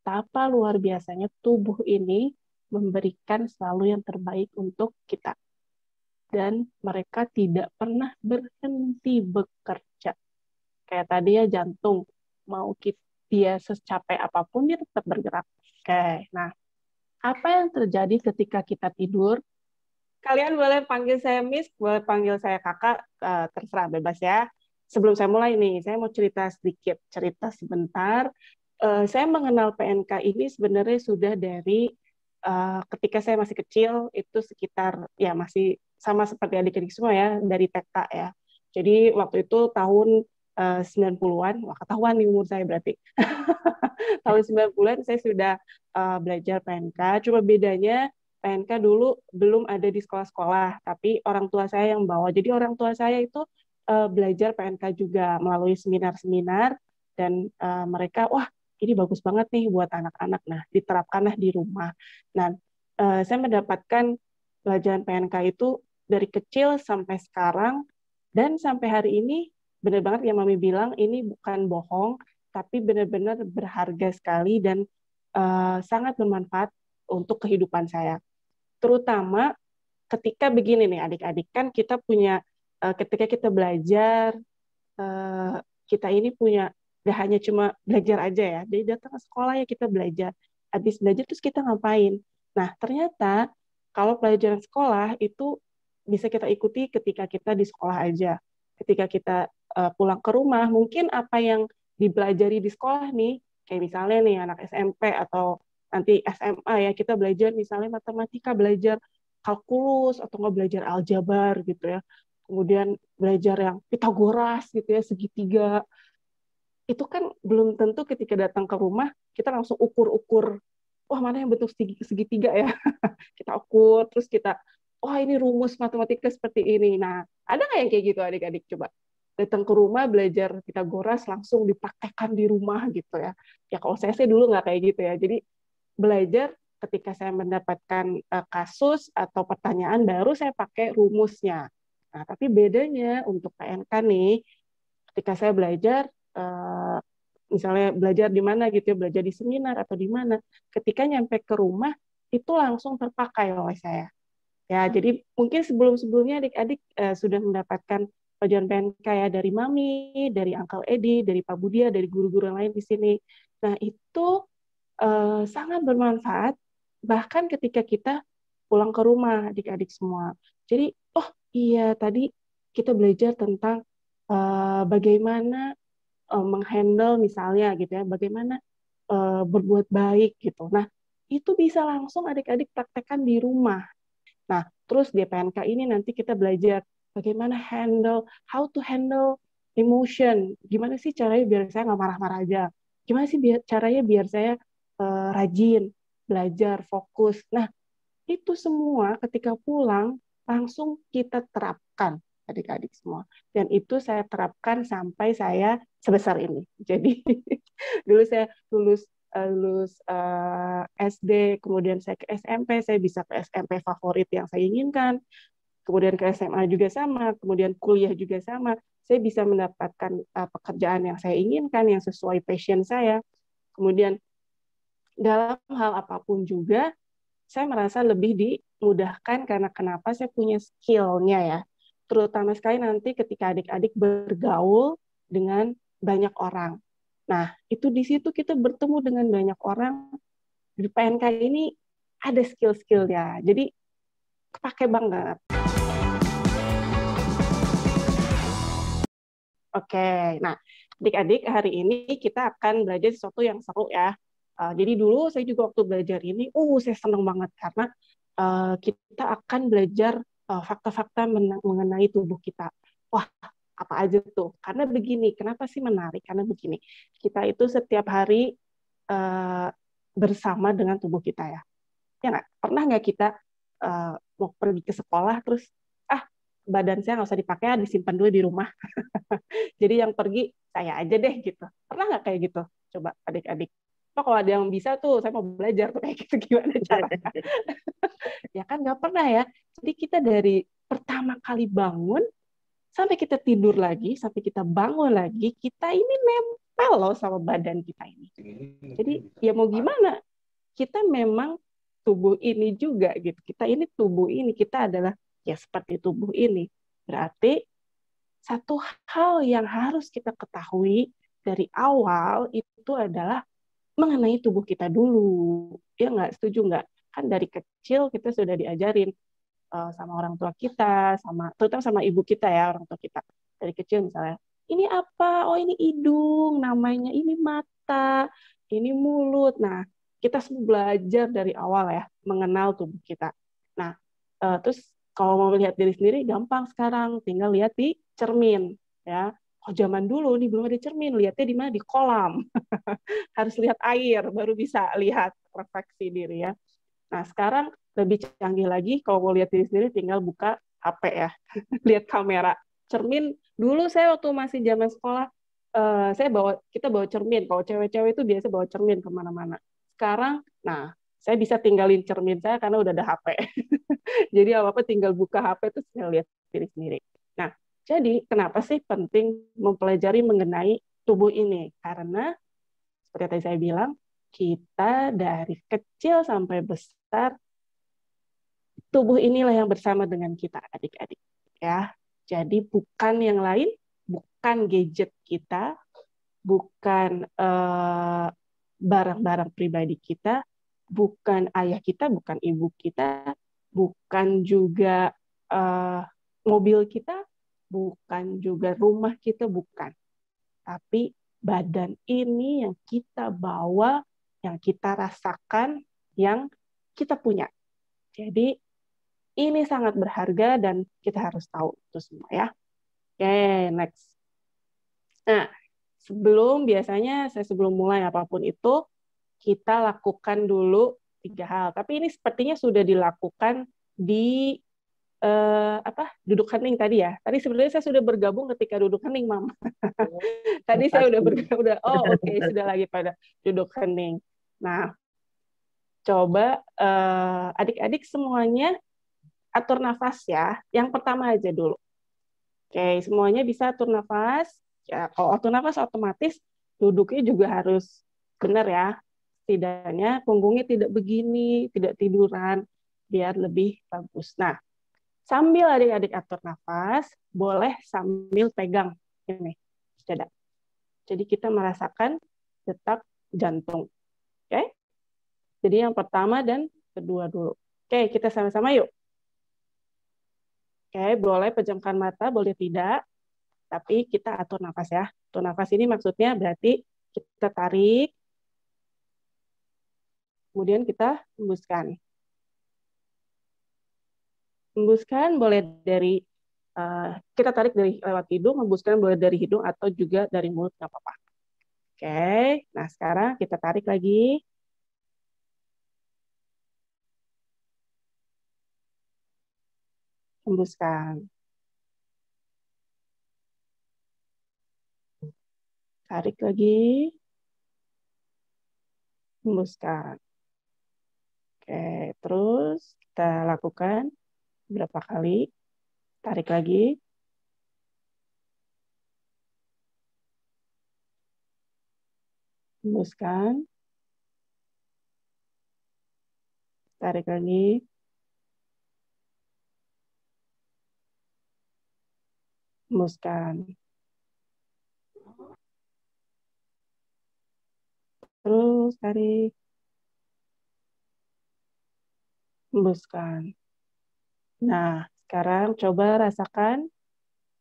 betapa luar biasanya tubuh ini memberikan selalu yang terbaik untuk kita. Dan mereka tidak pernah berhenti bekerja. Kayak tadi ya jantung, mau dia secapek apapun, dia tetap bergerak. Oke, nah apa yang terjadi ketika kita tidur? Kalian boleh panggil saya Miss, boleh panggil saya Kakak, terserah bebas ya. Sebelum saya mulai nih, saya mau cerita sedikit, cerita sebentar. Saya mengenal PNK ini sebenarnya sudah dari ketika saya masih kecil, itu sekitar ya masih sama seperti adik-adik semua ya, dari TK ya. Jadi waktu itu tahun 90-an, wah ketahuan nih umur saya berarti. Tahun 90-an saya sudah belajar PNK, cuma bedanya PNK dulu belum ada di sekolah-sekolah, tapi orang tua saya yang bawa. Jadi orang tua saya itu belajar PNK juga melalui seminar-seminar, dan mereka, wah ini bagus banget nih buat anak-anak. Nah, diterapkanlah di rumah. Nah, saya mendapatkan pelajaran PNK itu dari kecil sampai sekarang, dan sampai hari ini, benar banget yang Mami bilang, ini bukan bohong, tapi benar-benar berharga sekali dan sangat bermanfaat untuk kehidupan saya. Terutama ketika begini nih adik-adik, kan kita punya, ketika kita belajar, eh, kita ini punya, gak hanya cuma belajar aja ya, jadi datang ke sekolah ya kita belajar, habis belajar terus kita ngapain. Nah ternyata kalau pelajaran sekolah itu bisa kita ikuti ketika kita di sekolah aja, ketika kita pulang ke rumah, mungkin apa yang dipelajari di sekolah nih, kayak misalnya nih anak SMP atau nanti SMA ya, kita belajar misalnya matematika, belajar kalkulus atau nggak belajar aljabar gitu ya, kemudian belajar yang Pitagoras gitu ya, segitiga, itu kan belum tentu ketika datang ke rumah kita langsung ukur-ukur, wah mana yang bentuk segitiga ya, kita ukur, terus kita, wah ini rumus matematika seperti ini. Nah, ada nggak yang kayak gitu adik-adik? Coba datang ke rumah belajar Pitagoras langsung dipraktekkan di rumah gitu ya. Ya kalau saya sih dulu nggak kayak gitu ya. Jadi belajar ketika saya mendapatkan kasus atau pertanyaan baru saya pakai rumusnya. Nah, tapi bedanya untuk PNK nih, ketika saya belajar, misalnya belajar di mana gitu ya, belajar di seminar atau di mana, ketika nyampe ke rumah itu langsung terpakai oleh saya. Ya, jadi mungkin sebelum-sebelumnya adik-adik sudah mendapatkan pelajaran PNK ya dari Mami, dari Uncle Edi, dari Pak Budia, dari guru-guru yang lain di sini. Nah, itu sangat bermanfaat bahkan ketika kita pulang ke rumah adik-adik semua. Jadi, oh iya tadi kita belajar tentang bagaimana menghandle misalnya gitu ya, bagaimana berbuat baik gitu. Nah, itu bisa langsung adik-adik praktekkan di rumah. Nah, terus di PNK ini nanti kita belajar bagaimana how to handle emotion. Gimana sih caranya biar saya nggak marah-marah aja? Gimana sih caranya biar saya rajin, belajar, fokus. Nah, itu semua ketika pulang langsung kita terapkan adik-adik semua. Dan itu saya terapkan sampai saya sebesar ini. Jadi dulu saya lulus SD, kemudian saya ke SMP, saya bisa ke SMP favorit yang saya inginkan, kemudian ke SMA juga sama, kemudian kuliah juga sama, saya bisa mendapatkan pekerjaan yang saya inginkan, yang sesuai passion saya. Kemudian dalam hal apapun juga, saya merasa lebih dimudahkan karena kenapa saya punya skill-nya ya. Terutama sekali nanti ketika adik-adik bergaul dengan banyak orang. Nah, itu di situ kita bertemu dengan banyak orang. Di PNK ini ada skill-skillnya. Jadi, kepake banget. Oke, nah adik-adik hari ini kita akan belajar sesuatu yang seru ya. Jadi dulu saya juga waktu belajar ini, saya senang banget karena kita akan belajar fakta-fakta mengenai tubuh kita. Wah, apa aja tuh? Karena begini, kenapa sih menarik? Karena begini, kita itu setiap hari uh, bersama dengan tubuh kita ya. Ya nggak? Pernah nggak kita mau pergi ke sekolah terus, badan saya nggak usah dipakai, disimpan dulu di rumah. Jadi yang pergi saya aja deh gitu. Pernah nggak kayak gitu? Coba adik-adik. Oh, kalau ada yang bisa tuh, saya mau belajar tuh kayak gitu gimana caranya. Ya kan nggak pernah ya. Jadi kita dari pertama kali bangun sampai kita tidur lagi, sampai kita bangun lagi, kita ini nempel loh sama badan kita ini. Jadi ya mau gimana? Kita memang tubuh ini juga gitu. Kita ini tubuh ini, kita adalah ya seperti tubuh ini. Berarti satu hal yang harus kita ketahui dari awal itu adalah mengenai tubuh kita dulu. Ya nggak, setuju nggak? Kan dari kecil kita sudah diajarin sama orang tua kita, terutama sama ibu kita ya, orang tua kita. Dari kecil misalnya, ini apa? Oh ini hidung, namanya ini mata, ini mulut. Nah, kita semua belajar dari awal ya, mengenal tubuh kita. Nah, terus kalau mau melihat diri sendiri, gampang sekarang. Tinggal lihat di cermin. Ya. Oh, zaman dulu nih belum ada cermin, lihatnya di mana? Di kolam. Harus lihat air, baru bisa lihat refleksi diri ya. Nah, sekarang lebih canggih lagi, kalau mau lihat diri sendiri tinggal buka HP ya, lihat kamera. Cermin, dulu saya waktu masih zaman sekolah, kita bawa cermin. Kalau cewek-cewek itu biasa bawa cermin kemana-mana. Sekarang, nah, saya bisa tinggalin cermin saya karena udah ada HP. Jadi apa-apa tinggal buka HP terus saya lihat diri sendiri. Nah, jadi kenapa sih penting mempelajari mengenai tubuh ini? Karena seperti tadi saya bilang, kita dari kecil sampai besar, tubuh inilah yang bersama dengan kita, adik-adik. Ya, jadi bukan yang lain, bukan gadget kita, bukan barang-barang pribadi kita, bukan ayah kita, bukan ibu kita, bukan juga eh, mobil kita, bukan juga rumah kita, bukan. Tapi badan ini yang kita bawa, yang kita rasakan, yang kita punya. Jadi ini sangat berharga dan kita harus tahu itu semua ya. Oke, next. Nah, sebelum mulai apapun itu, kita lakukan dulu 3 hal. Tapi ini sepertinya sudah dilakukan di duduk hening tadi ya. Tadi sebenarnya saya sudah bergabung ketika duduk hening, Mam. Tadi saya udah bergabung, oh oke, sudah lagi pada duduk hening. Nah, coba adik-adik semuanya atur nafas ya. Yang pertama aja dulu. Oke, semuanya bisa atur nafas. Ya, kalau atur nafas otomatis duduknya juga harus benar ya. Setidaknya punggungnya tidak begini, tidak tiduran, biar lebih bagus. Nah, sambil adik-adik atur nafas, boleh sambil pegang ini dada. Jadi kita merasakan detak jantung. Oke? Jadi yang pertama dan kedua dulu. Oke, kita sama-sama yuk. Oke, boleh pejamkan mata, boleh tidak. Tapi kita atur nafas ya. Atur nafas ini maksudnya berarti kita tarik, kemudian kita hembuskan. Hembuskan boleh dari, kita tarik dari lewat hidung, hembuskan boleh dari hidung atau juga dari mulut, nggak apa-apa. Oke, nah sekarang kita tarik lagi. Hembuskan. Tarik lagi. Hembuskan. Oke, terus kita lakukan berapa kali. Tarik lagi. Hembuskan. Tarik lagi. Hembuskan. Terus tarik. Hembuskan. Nah, sekarang coba rasakan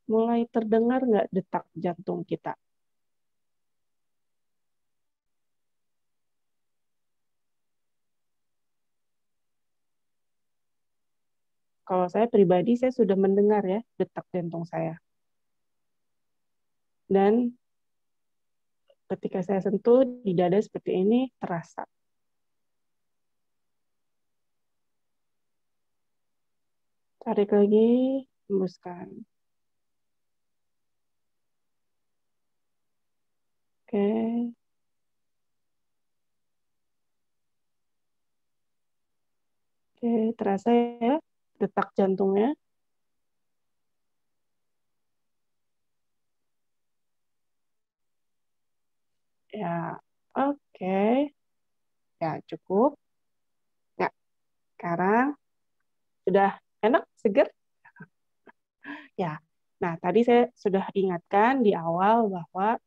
mulai terdengar nggak detak jantung kita. Kalau saya pribadi, saya sudah mendengar ya detak jantung saya. Dan ketika saya sentuh di dada seperti ini, terasa. Tarik lagi, hembuskan. Oke. Oke, terasa ya detak jantungnya. Ya, oke. Ya, cukup. Ya, sekarang sudah enak, seger? Ya. Nah, tadi saya sudah ingatkan di awal bahwa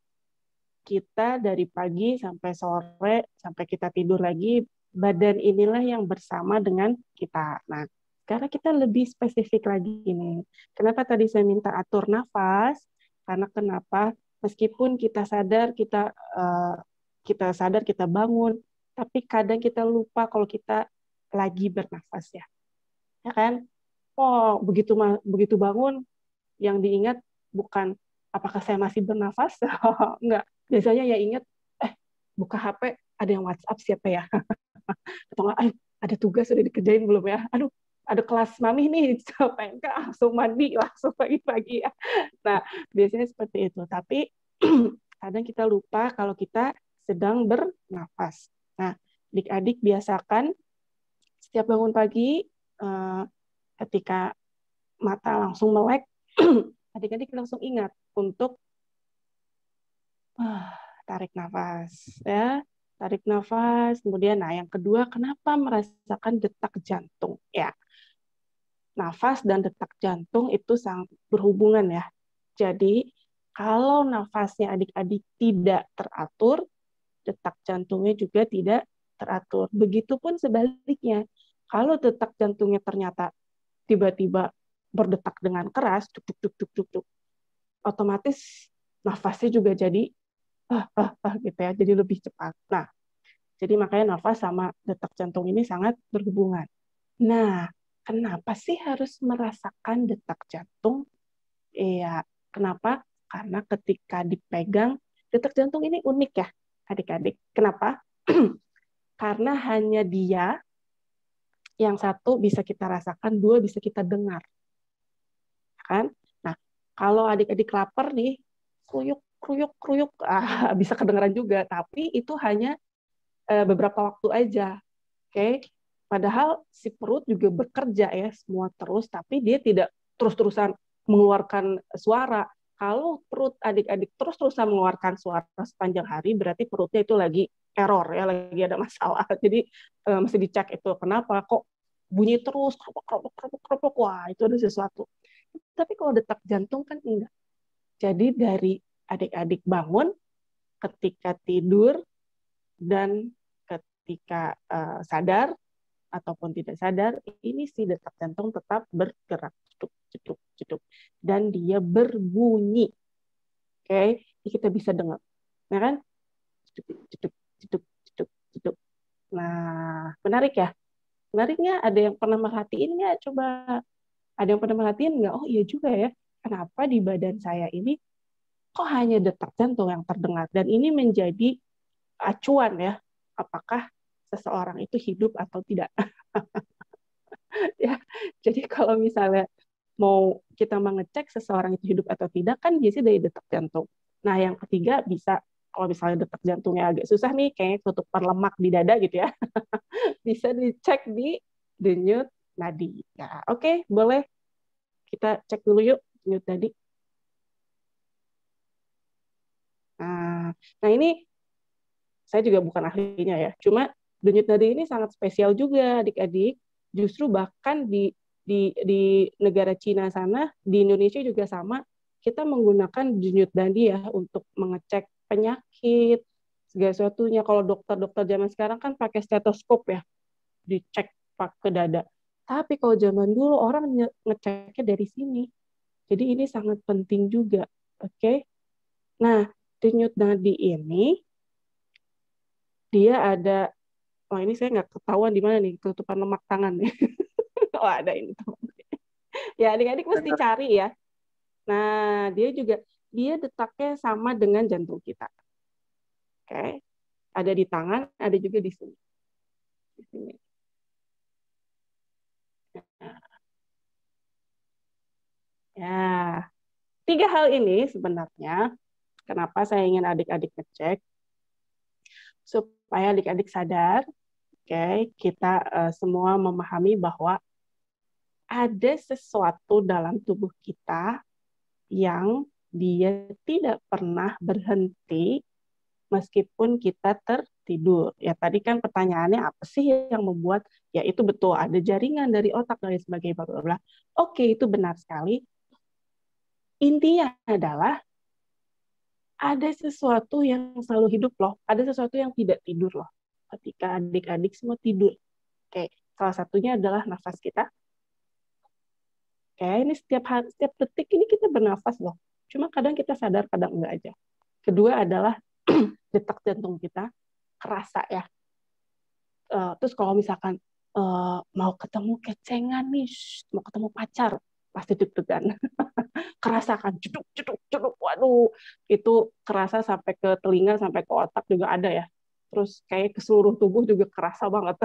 kita dari pagi sampai sore, sampai kita tidur lagi, badan inilah yang bersama dengan kita. Nah, sekarang kita lebih spesifik lagi nih. Kenapa tadi saya minta atur nafas? Karena kenapa? Meskipun kita sadar kita bangun, tapi kadang kita lupa kalau kita lagi bernafas ya. Ya kan? Oh, begitu bangun yang diingat bukan apakah saya masih bernafas? Enggak. Biasanya ya ingat, buka HP, ada yang WhatsApp siapa ya? Atau enggak, ada tugas sudah dikerjain belum ya? Aduh, ada kelas mami nih, pengen langsung mandi, langsung pagi-pagi ya. Nah, biasanya seperti itu. Tapi kadang kita lupa kalau kita sedang bernafas. Nah, adik-adik biasakan setiap bangun pagi, ketika mata langsung melek, adik-adik langsung ingat untuk tarik nafas ya, tarik nafas. Kemudian, nah yang kedua, kenapa merasakan detak jantung ya? Nafas dan detak jantung itu sangat berhubungan ya. Jadi kalau nafasnya adik-adik tidak teratur, detak jantungnya juga tidak teratur. Begitupun sebaliknya, kalau detak jantungnya ternyata tiba-tiba berdetak dengan keras, tuk tuk tuk tuk tuk tuk, otomatis nafasnya juga jadi gitu ya, jadi lebih cepat. Nah, jadi makanya nafas sama detak jantung ini sangat berhubungan. Nah, kenapa sih harus merasakan detak jantung? Iya, kenapa? Karena ketika dipegang, detak jantung ini unik ya, adik-adik. Kenapa? Karena hanya dia yang satu bisa kita rasakan, dua bisa kita dengar. Kan? Nah, kalau adik-adik lapar nih, kruyuk, kruyuk, kruyuk, bisa kedengaran juga, tapi itu hanya beberapa waktu aja. Oke, padahal si perut juga bekerja ya semua terus, tapi dia tidak terus-terusan mengeluarkan suara. Kalau perut adik-adik terus-terusan mengeluarkan suara sepanjang hari, berarti perutnya itu lagi error ya, lagi ada masalah. Jadi mesti dicek itu kenapa kok bunyi terus, kropok, kropok, kropok, kropok. Wah, itu ada sesuatu. Tapi kalau detak jantung kan enggak. Jadi dari adik-adik bangun, ketika tidur, dan ketika sadar ataupun tidak sadar, ini si detak jantung tetap bergerak, cetuk, cetuk, cetuk, dan dia berbunyi. Oke, jadi kita bisa dengar, ya kan? Cetuk, cetuk, cetuk, cetuk, cetuk. Nah, menarik ya? Menariknya, ada yang pernah merhatiin nggak? Coba, ada yang pernah merhatiin nggak? Oh iya juga ya, kenapa di badan saya ini kok hanya detak jantung yang terdengar? Dan ini menjadi acuan ya, apakah seseorang itu hidup atau tidak. Ya, jadi kalau misalnya mau kita mengecek seseorang itu hidup atau tidak kan biasanya dari detak jantung. Nah, yang ketiga bisa kalau misalnya detak jantungnya agak susah nih, kayaknya tutupan lemak di dada gitu ya, bisa dicek di denyut nadi. Ya, oke, boleh kita cek dulu yuk denyut nadi. Nah, ini saya juga bukan ahlinya ya, cuma denyut nadi ini sangat spesial juga adik-adik. Justru bahkan di negara Cina sana, di Indonesia juga sama, kita menggunakan denyut nadi ya untuk mengecek penyakit segala sesuatunya. Kalau dokter-dokter zaman sekarang kan pakai stetoskop ya, dicek pakai dada. Tapi kalau zaman dulu orang ngeceknya dari sini. Jadi ini sangat penting juga. Oke. Nah, denyut nadi ini dia ada, oh ini saya nggak ketahuan di mana nih ketutupan lemak tangan nih. Oh ada ini tuh. Ya adik-adik mesti cari ya. Nah dia detaknya sama dengan jantung kita. Oke, ada di tangan, ada juga di sini. Di sini. Ya, tiga hal ini sebenarnya kenapa saya ingin adik-adik ngecek supaya adik-adik sadar, oke, kita semua memahami bahwa ada sesuatu dalam tubuh kita yang dia tidak pernah berhenti meskipun kita tertidur. Ya tadi kan pertanyaannya apa sih yang membuat, ya itu betul ada jaringan dari otak dan sebagainya, bla bla bla. Oke, itu benar sekali. Intinya adalah ada sesuatu yang selalu hidup loh, ada sesuatu yang tidak tidur loh. Ketika adik-adik semua tidur. Oke, salah satunya adalah nafas kita. Oke, ini setiap detik ini kita bernafas loh. Cuma kadang kita sadar, kadang enggak aja. Kedua adalah detak jantung kita kerasa ya. Terus kalau misalkan mau ketemu kecengan nih, mau ketemu pacar, pasti deg-degan. Kerasa kan, jeduk, jeduk, jeduk, waduh, itu kerasa sampai ke telinga, sampai ke otak juga ada ya. Terus kayak ke seluruh tubuh juga kerasa banget.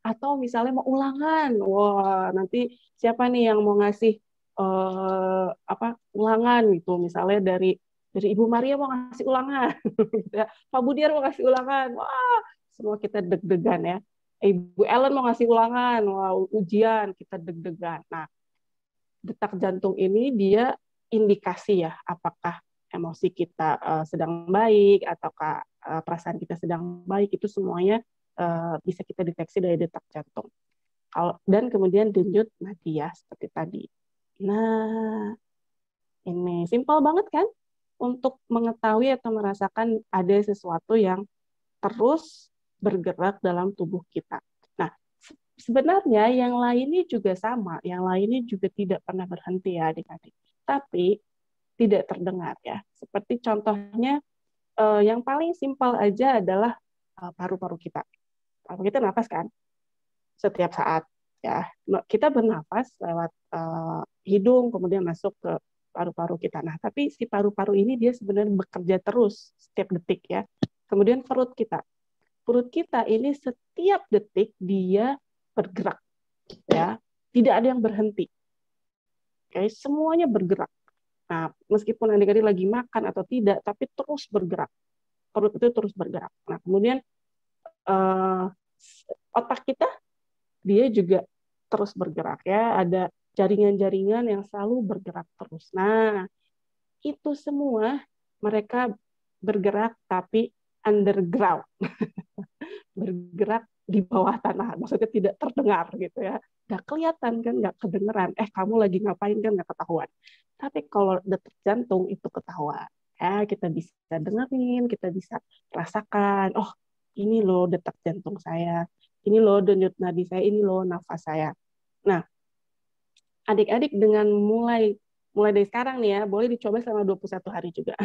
Atau misalnya mau ulangan, wah nanti siapa nih yang mau ngasih ulangan gitu, misalnya dari Ibu Maria mau ngasih ulangan, gitu ya. Pak Budiar mau ngasih ulangan, wah semua kita deg-degan ya. Ibu Ellen mau ngasih ulangan, wah ujian kita deg-degan. Nah, detak jantung ini dia indikasi ya, apakah emosi kita sedang baik ataukah perasaan kita sedang baik, itu semuanya bisa kita deteksi dari detak jantung. Dan kemudian denyut nadi ya seperti tadi. Nah, ini simpel banget kan untuk mengetahui atau merasakan ada sesuatu yang terus bergerak dalam tubuh kita. Nah, sebenarnya yang lainnya juga sama, yang lainnya juga tidak pernah berhenti ya adik-adik. Tapi tidak terdengar ya. Seperti contohnya yang paling simpel aja adalah paru-paru kita. Paru kita nafas kan setiap saat ya. Kita bernafas lewat hidung kemudian masuk ke paru-paru kita. Nah, tapi si paru-paru ini dia sebenarnya bekerja terus setiap detik ya. Kemudian perut kita. Perut kita ini setiap detik dia bergerak ya. Tidak ada yang berhenti. Oke, semuanya bergerak. Nah, meskipun adik-adik lagi makan atau tidak, tapi terus bergerak. Perut itu terus bergerak. Nah, kemudian eh, otak kita dia juga terus bergerak ya. Ada jaringan-jaringan yang selalu bergerak terus. Nah, itu semua mereka bergerak tapi underground. Bergerak di bawah tanah, maksudnya tidak terdengar gitu ya, nggak kelihatan kan, nggak kedengeran, kamu lagi ngapain kan nggak ketahuan. Tapi kalau detak jantung itu ketahuan ya, kita bisa dengerin, kita bisa rasakan, oh ini loh detak jantung saya, ini loh denyut nadi saya, ini loh nafas saya. Nah, adik-adik dengan mulai dari sekarang nih ya, boleh dicoba selama 21 hari juga.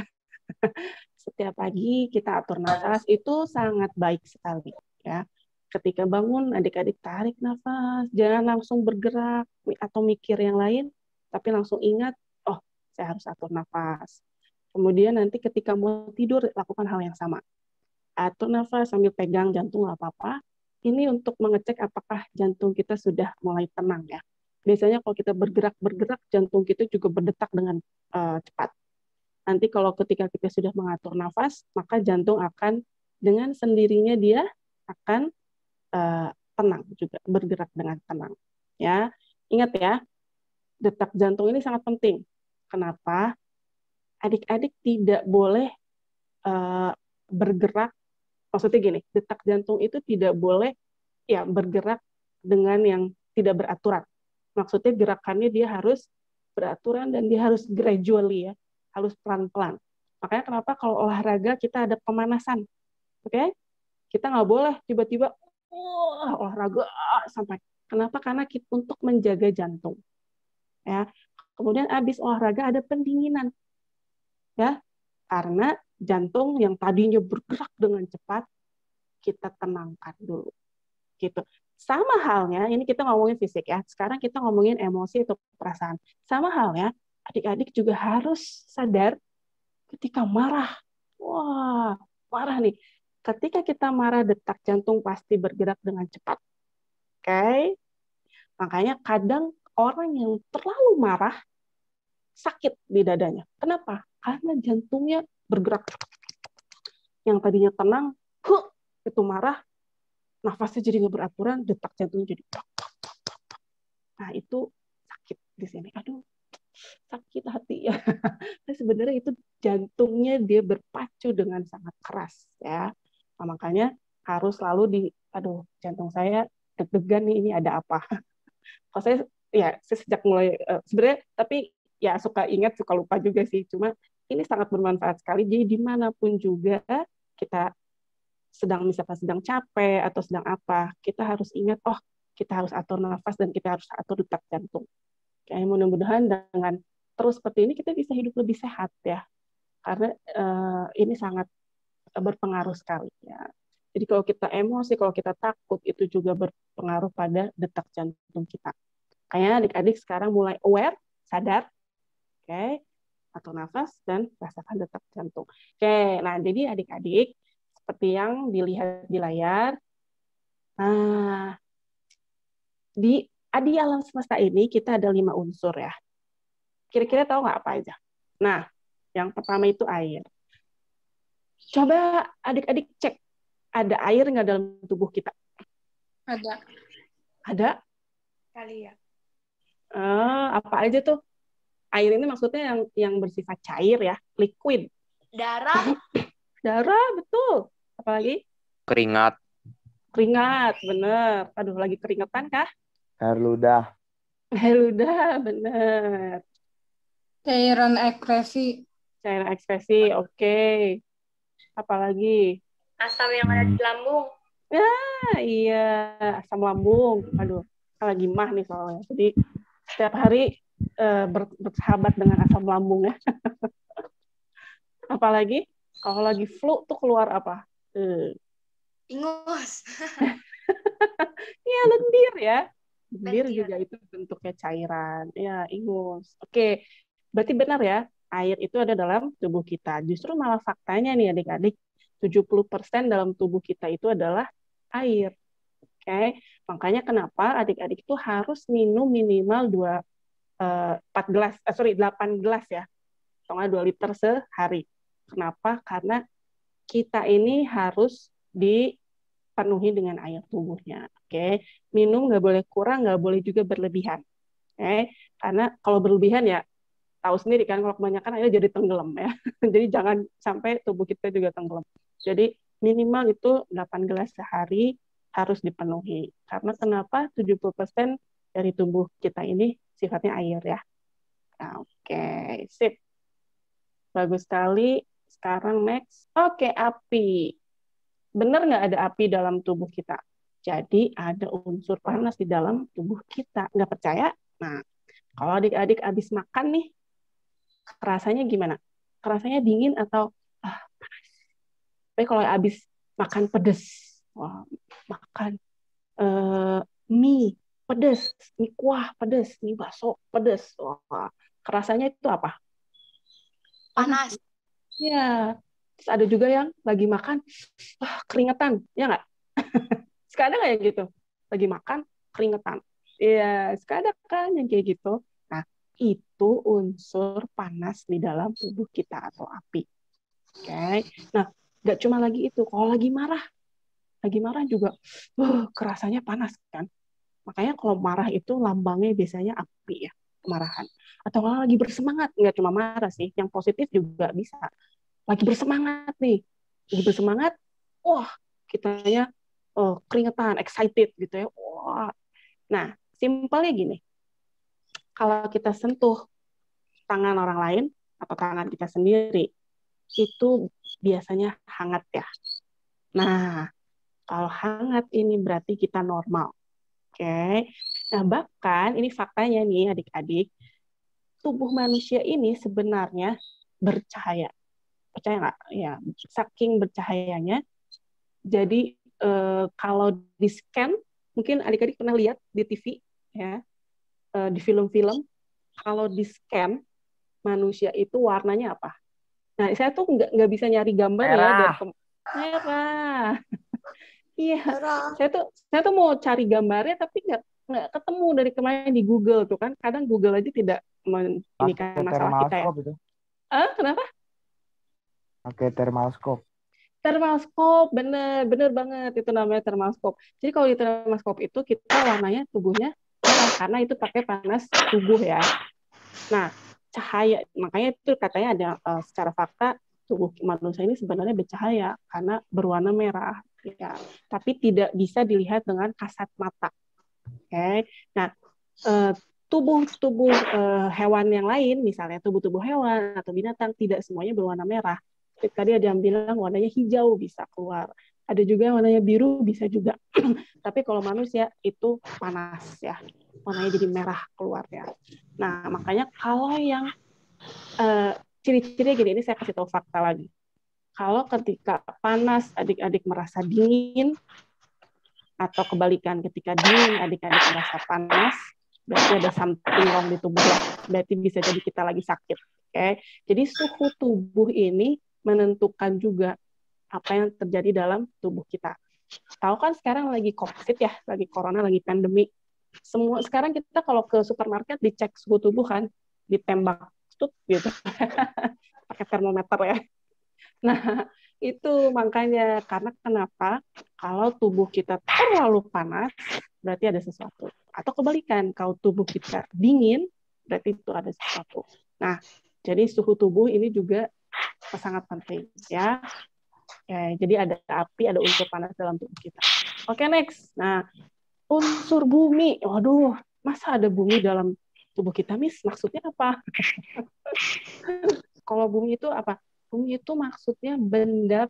Setiap pagi kita atur nafas, itu sangat baik sekali ya. Ketika bangun, adik-adik tarik nafas, jangan langsung bergerak atau mikir yang lain, tapi langsung ingat, oh saya harus atur nafas. Kemudian nanti ketika mau tidur, lakukan hal yang sama. Atur nafas sambil pegang jantung, nggak apa-apa. Ini untuk mengecek apakah jantung kita sudah mulai tenang ya. Biasanya kalau kita bergerak, jantung kita juga berdetak dengan cepat. Nanti kalau ketika kita sudah mengatur nafas, maka jantung akan dengan sendirinya dia akan tenang juga, bergerak dengan tenang. Ya, ingat ya, detak jantung ini sangat penting. Kenapa? Adik-adik tidak boleh bergerak. Maksudnya gini, detak jantung itu tidak boleh ya bergerak dengan yang tidak beraturan. Maksudnya gerakannya dia harus beraturan dan dia harus gradually ya, harus pelan-pelan. Makanya kenapa kalau olahraga kita ada pemanasan, oke? Kita nggak boleh tiba-tiba olahraga sampai. Kenapa? Karena kita, untuk menjaga jantung. Ya. Kemudian habis olahraga ada pendinginan, ya, karena jantung yang tadinya bergerak dengan cepat kita tenangkan dulu, gitu. Sama halnya, ini kita ngomongin fisik ya. Sekarang kita ngomongin emosi atau perasaan. Sama halnya, adik-adik juga harus sadar ketika marah. Wah, marah nih. Ketika kita marah, detak jantung pasti bergerak dengan cepat. Oke? Makanya kadang orang yang terlalu marah sakit di dadanya. Kenapa? Karena jantungnya bergerak. Yang tadinya tenang, itu marah, nafasnya jadi nggak beraturan, detak jantungnya jadi. Nah, itu sakit di sini. Aduh, sakit hati ya. Nah, sebenarnya itu jantungnya dia berpacu dengan sangat keras ya. Nah, makanya harus selalu aduh, jantung saya deg-degan nih, ini ada apa? Kalau saya sejak mulai sebenarnya, tapi ya suka ingat suka lupa juga sih. Cuma ini sangat bermanfaat sekali. Jadi dimanapun juga kita misalkan sedang capek atau sedang apa, kita harus ingat, oh kita harus atur nafas dan kita harus atur detak jantung. Kayak mudah-mudahan dengan terus seperti ini kita bisa hidup lebih sehat ya, karena ini sangat berpengaruh sekali ya. Jadi kalau kita emosi, kalau kita takut, itu juga berpengaruh pada detak jantung kita. Kayaknya adik-adik sekarang mulai aware, sadar, oke, atur nafas dan rasakan detak jantung. Oke, nah jadi adik-adik seperti yang dilihat di layar, nah di alam semesta ini kita ada 5 unsur ya. Kira-kira tahu nggak apa aja? Nah, yang pertama itu air. Coba adik-adik cek, ada air nggak dalam tubuh kita? Ada. Ada? Kali ya. Apa aja tuh? Air ini maksudnya yang bersifat cair ya, liquid. Darah. Darah, betul. Apalagi? Keringat. Keringat, bener. Aduh, lagi keringetan kah? Air ludah. Air ludah, bener. Cairan ekskresi. Cairan ekskresi, oke. Apalagi? Asam yang ada di lambung. Iya, asam lambung. Aduh, lagi mah nih soalnya. Jadi setiap hari bersahabat dengan asam lambung ya. Apalagi kalau lagi flu tuh keluar apa? Ingus. Iya, lendir ya. Lendir Lendir. juga itu bentuknya cairan. Ya, ingus. Oke, berarti benar ya. Air itu ada dalam tubuh kita. Justru malah faktanya nih adik-adik, 70% dalam tubuh kita itu adalah air. Oke, makanya kenapa adik-adik itu harus minum minimal 8 gelas ya, atau 2 liter sehari. Kenapa? Karena kita ini harus dipenuhi dengan air tubuhnya. Oke, minum nggak boleh kurang, nggak boleh juga berlebihan. Oke, karena kalau berlebihan ya tahu sendiri kan, kalau kebanyakan air jadi tenggelam ya. Jadi jangan sampai tubuh kita juga tenggelam. Jadi minimal itu 8 gelas sehari harus dipenuhi. Karena kenapa? 70% dari tubuh kita ini sifatnya air ya. Nah, oke, sip. Bagus sekali. Sekarang next. Oke, api. Benar nggak ada api dalam tubuh kita? Jadi ada unsur panas di dalam tubuh kita. Nggak percaya? Nah, kalau adik-adik habis makan nih, rasanya gimana? Rasanya dingin atau panas? Tapi kalau habis makan pedes, wah, makan mie pedes, mie kuah pedes, mie bakso pedes, wah, rasanya itu apa? Panas. Ya, terus ada juga yang lagi makan, keringetan, ya nggak? Suka ada nggak yang gitu? Lagi makan, keringetan. Iya, suka ada kan yang kayak gitu. Nah, itu unsur panas di dalam tubuh kita atau api. Oke. Nah, nggak cuma lagi itu. Kalau lagi marah juga, kerasanya panas kan. Makanya kalau marah itu lambangnya biasanya api ya, kemarahan. Atau kalau lagi bersemangat, nggak cuma marah sih, yang positif juga bisa. Lagi bersemangat nih, lagi bersemangat, wah, kitanya keringetan, excited gitu ya. Wah. Nah, simpelnya gini, kalau kita sentuh tangan orang lain atau tangan kita sendiri, itu biasanya hangat ya. Nah, kalau hangat ini berarti kita normal. Oke. Nah, bahkan ini faktanya nih adik-adik, tubuh manusia ini sebenarnya bercahaya. Percaya nggak? Ya, saking bercahayanya. Jadi kalau di scan, mungkin adik-adik pernah lihat di TV ya, di film-film, kalau di scan manusia itu warnanya apa? Nah, saya tuh nggak bisa nyari gambar ya dari merah. Iya, saya tuh mau cari gambarnya tapi nggak ketemu dari kemarin di Google tuh kan. Kadang Google aja tidak ini masalah kita ya. Itu. Kenapa? Oke, termalskop. Termalskop, bener banget itu namanya termalskop. Jadi kalau di termalskop itu kita warnanya tubuhnya merah karena itu pakai panas tubuh ya. Nah, cahaya. Makanya itu katanya ada secara fakta tubuh manusia ini sebenarnya bercahaya karena berwarna merah, ya. Tapi tidak bisa dilihat dengan kasat mata. Oke. Nah, tubuh-tubuh hewan yang lain, misalnya tubuh-tubuh hewan atau binatang, tidak semuanya berwarna merah. Tadi ada yang bilang warnanya hijau bisa keluar. Ada juga yang warnanya biru bisa juga. Tapi kalau manusia itu panas ya, warnanya jadi merah keluarnya. Nah, makanya kalau yang ciri-cirinya gini, ini saya kasih tahu fakta lagi. Kalau ketika panas adik-adik merasa dingin, atau kebalikan ketika dingin adik-adik merasa panas, berarti ada something wrong di tubuh ya. Berarti bisa jadi kita lagi sakit. Oke. Jadi suhu tubuh ini menentukan juga apa yang terjadi dalam tubuh kita. Tahu kan sekarang lagi COVID ya, lagi corona, lagi pandemi. Semua sekarang kita kalau ke supermarket dicek suhu tubuh kan, ditembak tuh gitu. Pakai termometer ya. Nah, itu makanya karena kenapa kalau tubuh kita terlalu panas berarti ada sesuatu. Atau kebalikan, kalau tubuh kita dingin berarti itu ada sesuatu. Nah, jadi suhu tubuh ini juga sangat penting ya. Jadi ada api, ada unsur panas dalam tubuh kita. Oke, next. Nah, unsur bumi. Waduh, masa ada bumi dalam tubuh kita, Miss? Maksudnya apa? Kalau bumi itu apa? Bumi itu maksudnya benda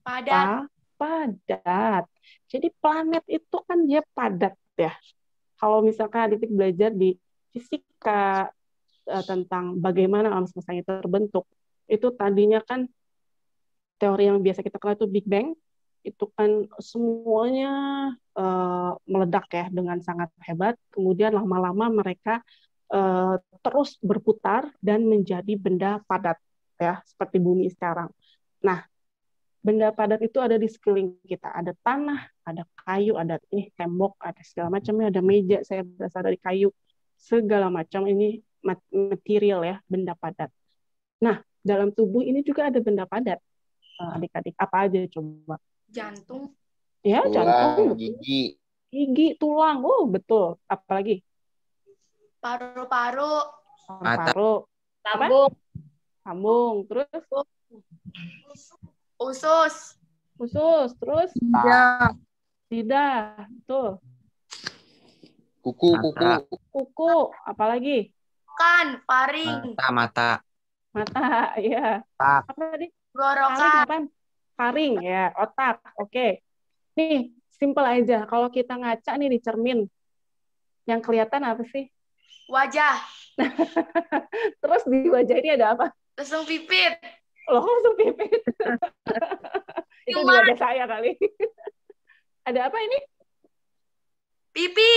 Padat. padat. Jadi planet itu kan dia padat ya. Kalau misalkan adik belajar di fisika tentang bagaimana alam semesta itu terbentuk, itu tadinya kan teori yang biasa kita kenal itu Big Bang, itu kan semuanya meledak ya dengan sangat hebat. Kemudian lama-lama mereka terus berputar dan menjadi benda padat ya, seperti bumi sekarang. Nah, benda padat itu ada di sekeliling kita. Ada tanah, ada kayu, ada tembok, ada segala macamnya, ada meja saya berasal dari kayu. Segala macam ini material ya, benda padat. Nah, dalam tubuh ini juga ada benda padat. Adik-adik, apa aja coba? Jantung. Ya, jantung, gigi. Gigi, tulang. Oh, betul. Apalagi? Paru-paru. Paru. Lambung. Lambung. Terus? Usus. Terus? Lidah. Betul. Kuku. Apalagi? Kan, paring. Mata. Iya. Apa tadi? Gorokan. Paring, ya. Otak. Oke. Nih, simple aja. Kalau kita ngaca nih di cermin, yang kelihatan apa sih? Wajah. Terus di wajah ini ada apa? Lesung pipit. Loh, lesung pipit. Itu di wajah saya kali. Ada apa ini? Pipi.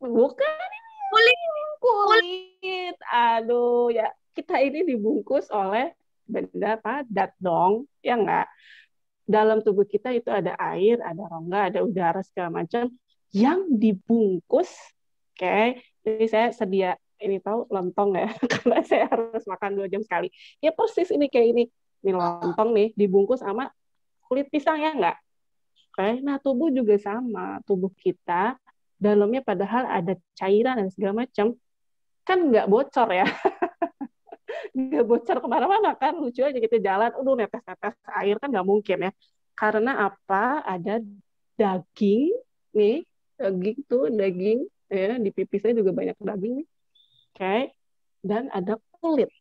Bukan. Kulit. Aduh, ya. Kita ini dibungkus oleh benda padat dong. Ya enggak? Dalam tubuh kita itu ada air, ada rongga, ada udara, segala macam yang dibungkus. Oke. Jadi saya sedia ini tahu lontong ya, karena saya harus makan 2 jam sekali. Ya persis ini kayak ini. Ini lontong nih, dibungkus sama kulit pisang ya enggak? Oke. Nah, tubuh juga sama. Tubuh kita, dalamnya padahal ada cairan dan segala macam. Kan nggak bocor ya. Nggak bocor kemana-mana kan. Lucu aja kita jalan, netes-netes air kan nggak mungkin ya. Karena apa? Ada daging nih. Daging. Ya, di pipi saya juga banyak daging nih. Oke. Dan ada kulit.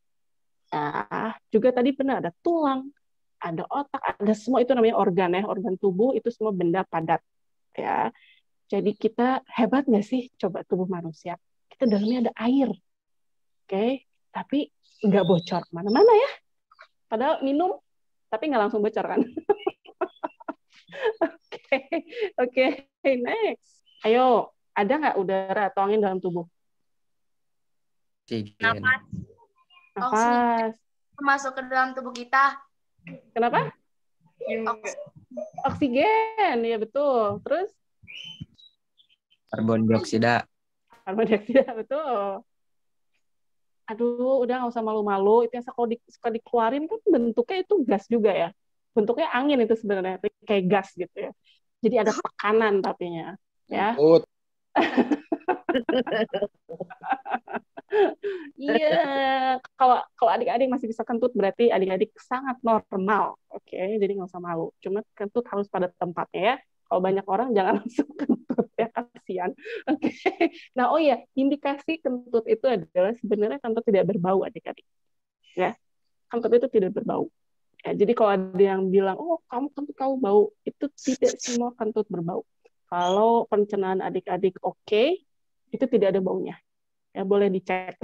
Nah, juga tadi benar ada tulang, ada otak, ada semua itu namanya organ ya, organ tubuh itu semua benda padat ya. Jadi kita hebat nggak sih coba tubuh manusia? Kita dalamnya ada air, oke, tapi nggak bocor kemana-mana ya. Padahal minum, tapi nggak langsung bocor kan? Oke, next. Ayo, ada nggak udara atau angin dalam tubuh? Nafas. Masuk ke dalam tubuh kita. Kenapa? Oksigen, ya betul. Terus? Karbon dioksida, betul. Aduh, udah nggak usah malu-malu. Itu yang suka dikeluarin kan bentuknya itu gas juga ya. Bentuknya angin itu sebenarnya, kayak gas gitu ya. Jadi ada tekanan tapinya, ya. Iya, kalau kalau adik-adik masih bisa kentut berarti adik-adik sangat normal. Oke, jadi nggak usah malu. Cuma kentut harus pada tempatnya ya. Kalau banyak orang jangan langsung kentut ya, kasihan. Oke. Nah, oh iya, indikasi kentut itu adalah sebenarnya kentut tidak berbau adik-adik. Ya, kentut itu tidak berbau. Ya, jadi kalau ada yang bilang, oh kamu kentut kamu bau, itu tidak semua kentut berbau. Kalau pencernaan adik-adik oke, itu tidak ada baunya. Ya boleh dicek.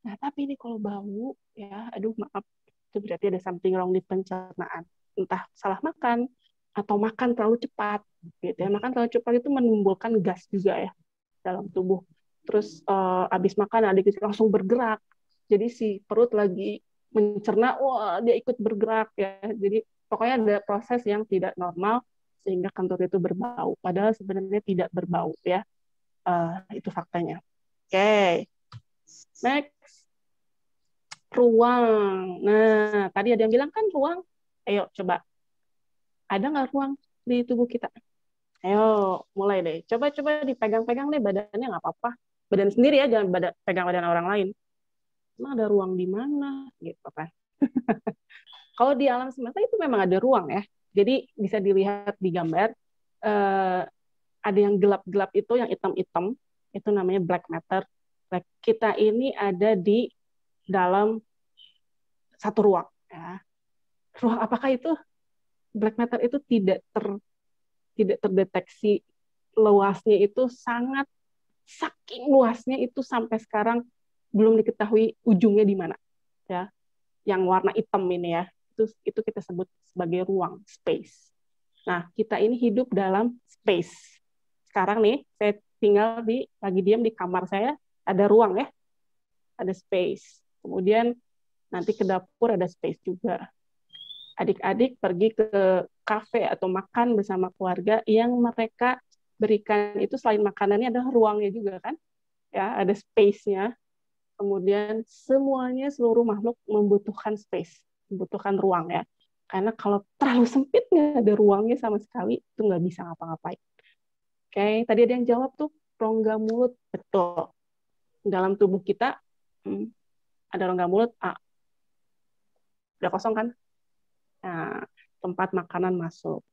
Nah, tapi ini kalau bau, ya, aduh maaf, itu berarti ada something wrong di pencernaan. Entah salah makan, atau makan terlalu cepat. Gitu ya. Makan terlalu cepat itu menimbulkan gas juga ya dalam tubuh. Terus habis makan adik langsung bergerak. Jadi si perut lagi mencerna, wah dia ikut bergerak ya. Jadi pokoknya ada proses yang tidak normal sehingga kentut itu berbau. Padahal sebenarnya tidak berbau ya. Itu faktanya. Oke, next. Ruang. Nah, tadi ada yang bilang kan ruang. Ayo, coba. Ada nggak ruang di tubuh kita? Ayo, mulai deh. Coba-coba dipegang-pegang deh badannya, nggak apa-apa. Badan sendiri ya, jangan pegang badan orang lain. Emang ada ruang di mana? Gitu kan. Kalau di alam semesta itu memang ada ruang ya. Jadi bisa dilihat di gambar. Eh, ada yang gelap-gelap itu, yang hitam-hitam. Itu namanya black matter. Nah, kita ini ada di dalam satu ruang. Ya. Ruang apakah itu? Black matter itu tidak terdeteksi luasnya itu sangat saking luasnya itu sampai sekarang belum diketahui ujungnya di mana ya. Yang warna hitam ini ya. Itu kita sebut sebagai ruang space. Nah, kita ini hidup dalam space. Sekarang nih saya tinggal lagi diam di kamar saya, ada ruang ya. Ada space. Kemudian nanti ke dapur ada space juga. Adik-adik pergi ke kafe atau makan bersama keluarga yang mereka berikan itu selain makanannya ada ruangnya juga kan ya, ada space-nya. Kemudian semuanya, seluruh makhluk membutuhkan space, membutuhkan ruang ya, karena kalau terlalu sempit nggak ada ruangnya sama sekali itu nggak bisa ngapa-ngapain. Oke, tadi ada yang jawab tuh rongga mulut. Betul, dalam tubuh kita ada rongga mulut. Udah kosong kan. Nah, tempat makanan masuk.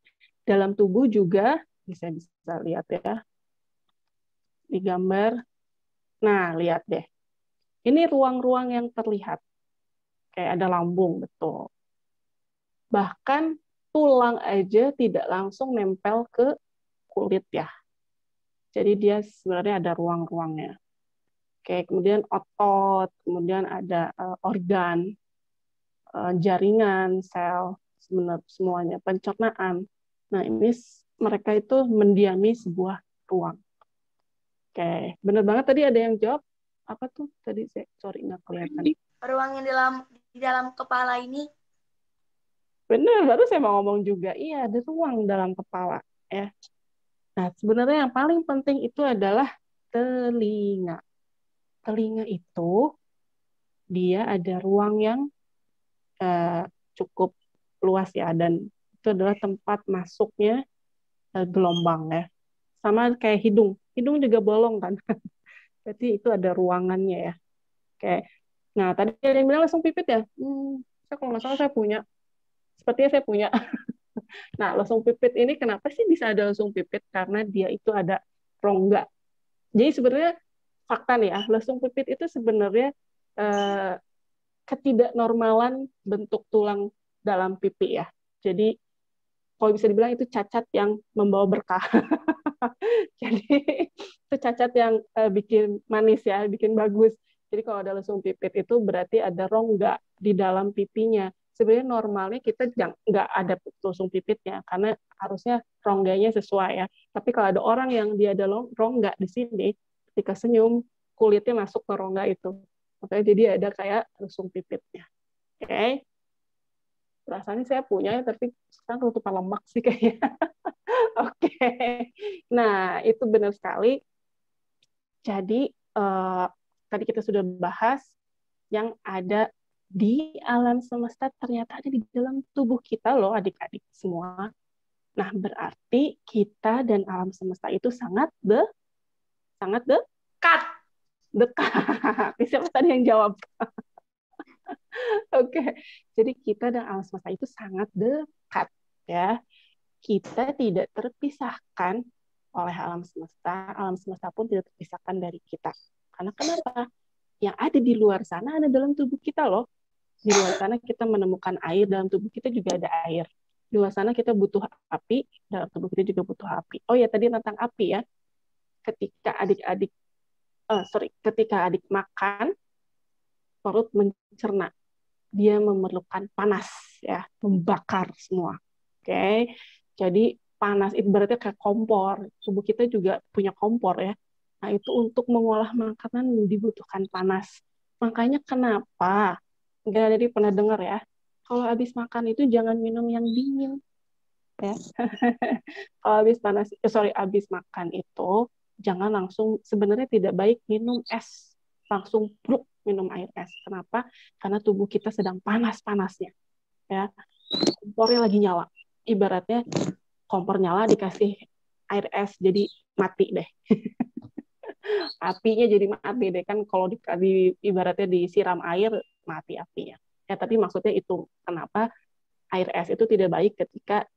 Dalam tubuh juga bisa lihat ya di gambar. Nah, lihat deh. Ini ruang-ruang yang terlihat. Kayak ada lambung, betul. Bahkan tulang aja tidak langsung nempel ke kulit ya. Jadi dia sebenarnya ada ruang-ruangnya. Oke, kemudian otot, kemudian ada organ, jaringan, sel, semuanya, pencernaan. Nah, ini mereka itu mendiami sebuah ruang. Oke, benar banget tadi ada yang jawab. Apa tuh tadi? Sorry, nggak kelihatan. Ruang yang di dalam kepala ini. Benar, baru saya mau ngomong juga. Iya, ada ruang dalam kepala. Ya. Nah, sebenarnya yang paling penting itu adalah telinga. Telinga itu, dia ada ruang yang cukup luas ya, dan itu adalah tempat masuknya gelombang ya. Sama kayak hidung. Hidung juga bolong kan. Berarti itu ada ruangannya ya. Oke. Nah, tadi ada yang bilang langsung pipit ya. Saya kalau nggak salah saya punya. Sepertinya saya punya. Nah, lesung pipit ini kenapa sih bisa ada lesung pipit? Karena dia itu ada rongga. Jadi sebenarnya fakta nih ya, lesung pipit itu sebenarnya eh, ketidaknormalan bentuk tulang dalam pipi ya. Jadi kalau bisa dibilang itu cacat yang membawa berkah. Jadi itu cacat yang bikin manis ya, bikin bagus. Jadi kalau ada lesung pipit itu berarti ada rongga di dalam pipinya. Sebenarnya normalnya kita nggak ada lesung pipitnya karena harusnya rongganya sesuai ya. Tapi kalau ada orang yang dia ada rongga di sini, ketika senyum kulitnya masuk ke rongga itu. Makanya jadi ada kayak lesung pipitnya. Oke. Okay. Rasanya saya punya tapi sekarang ketutupan lemak sih kayaknya. Oke. Nah, itu benar sekali. Jadi tadi kita sudah bahas yang ada di alam semesta ternyata ada di dalam tubuh kita loh adik-adik semua. Nah, berarti kita dan alam semesta itu sangat dekat. Dekat. Siapa tadi yang jawab? Oke. Jadi kita dan alam semesta itu sangat dekat ya. Kita tidak terpisahkan oleh alam semesta pun tidak terpisahkan dari kita. Karena kenapa? Yang ada di luar sana ada dalam tubuh kita loh. Di luar sana kita menemukan air, dalam tubuh kita juga ada air. Di luar sana kita butuh api, dalam tubuh kita juga butuh api. Oh ya, tadi tentang api ya. Ketika adik makan, perut mencerna. Dia memerlukan panas ya, membakar semua. Oke. Jadi panas itu berarti kayak kompor. Tubuh kita juga punya kompor ya. Nah, itu untuk mengolah makanan dibutuhkan panas. Makanya kenapa? Nggak ada pernah dengar ya. Kalau habis makan itu jangan minum yang dingin. Ya. Kalau habis makan itu jangan langsung, sebenarnya tidak baik minum es. Langsung bruk minum air es. Kenapa? Karena tubuh kita sedang panas-panasnya. Ya. Kompornya lagi nyala. Ibaratnya kompor nyala dikasih air es jadi mati deh. Apinya jadi mati deh kan, kalau ibaratnya disiram air mati apinya. Ya, tapi maksudnya itu kenapa air es itu tidak baik ketika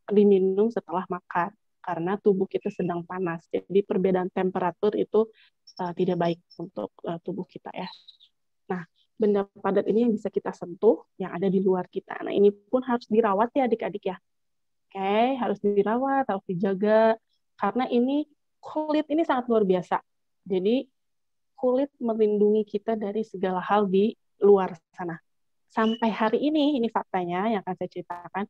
diminum setelah makan, karena tubuh kita sedang panas. Jadi perbedaan temperatur itu tidak baik untuk tubuh kita ya. Nah, benda padat ini yang bisa kita sentuh, yang ada di luar kita. Nah, ini pun harus dirawat ya adik-adik ya. Oke, harus dirawat, harus dijaga. Karena ini kulit ini sangat luar biasa. Jadi kulit melindungi kita dari segala hal di luar sana. Sampai hari ini faktanya yang akan saya ceritakan,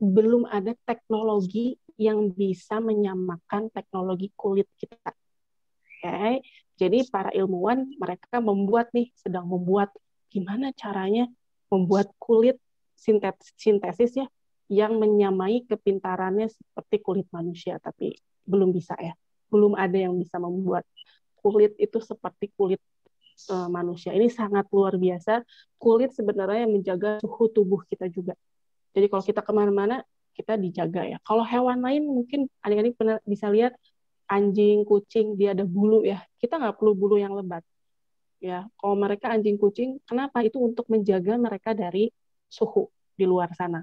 belum ada teknologi yang bisa menyamakan teknologi kulit kita. Oke, jadi para ilmuwan mereka sedang membuat gimana caranya membuat kulit sintesis ya yang menyamai kepintarannya seperti kulit manusia, tapi belum bisa ya. Belum ada yang bisa membuat kulit itu seperti kulit manusia. Ini sangat luar biasa. Kulit sebenarnya yang menjaga suhu tubuh kita juga. Jadi kalau kita kemana-mana, kita dijaga ya. Kalau hewan lain mungkin adik-adik pernah bisa lihat anjing, kucing, dia ada bulu ya. Kita nggak perlu bulu yang lebat. Ya, kalau mereka anjing, kucing, kenapa? Itu untuk menjaga mereka dari suhu di luar sana.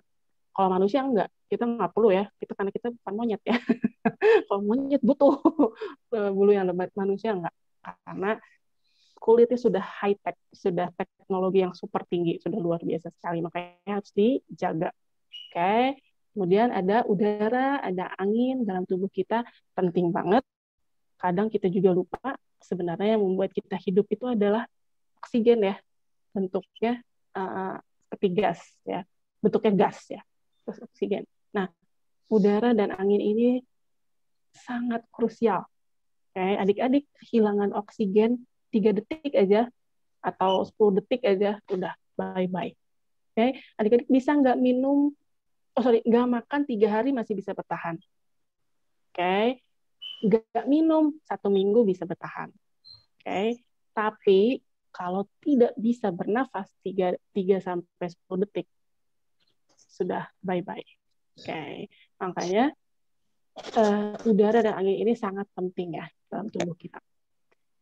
Kalau manusia enggak, kita nggak perlu ya. Karena kita bukan monyet ya. Kalau monyet butuh bulu yang lebat, manusia enggak. Karena kulitnya sudah high tech, sudah teknologi yang super tinggi, sudah luar biasa sekali, makanya harus dijaga. Oke. Kemudian ada udara, ada angin dalam tubuh kita, penting banget. Kadang kita juga lupa sebenarnya yang membuat kita hidup itu adalah oksigen ya, bentuknya seperti gas ya, bentuknya gas ya, terus oksigen. Nah, udara dan angin ini sangat krusial. Oke, adik-adik kehilangan oksigen 3 detik aja atau 10 detik aja udah bye-bye. Oke, adik-adik bisa nggak makan 3 hari masih bisa bertahan. Oke, nggak minum 1 minggu bisa bertahan. Oke, tapi kalau tidak bisa bernafas 3 sampai 10 detik sudah bye-bye. Oke, makanya udara dan angin ini sangat penting ya dalam tubuh kita.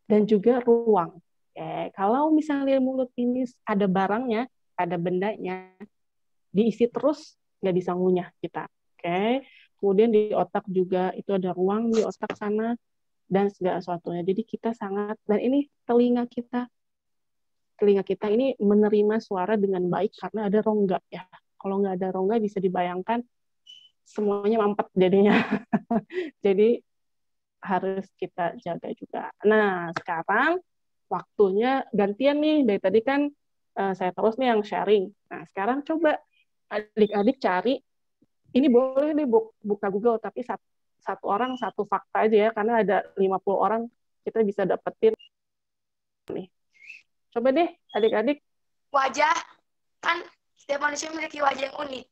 Dan juga ruang. Kalau misalnya mulut ini ada barangnya, ada bendanya, diisi terus, nggak bisa ngunyah kita. Kemudian di otak juga, itu ada ruang di otak sana, dan segala sesuatunya. Jadi kita dan ini telinga kita ini menerima suara dengan baik karena ada rongga ya. Kalau nggak ada rongga bisa dibayangkan semuanya mampet jadinya. Jadi harus kita jaga juga. Nah, sekarang waktunya gantian nih. Dari tadi kan saya terus nih yang sharing. Nah, sekarang coba adik-adik cari, ini boleh nih buka Google, tapi satu orang satu fakta aja ya, karena ada 50 orang, kita bisa dapetin nih. Coba deh adik-adik. Wajah, kan setiap manusia memiliki wajah yang unik.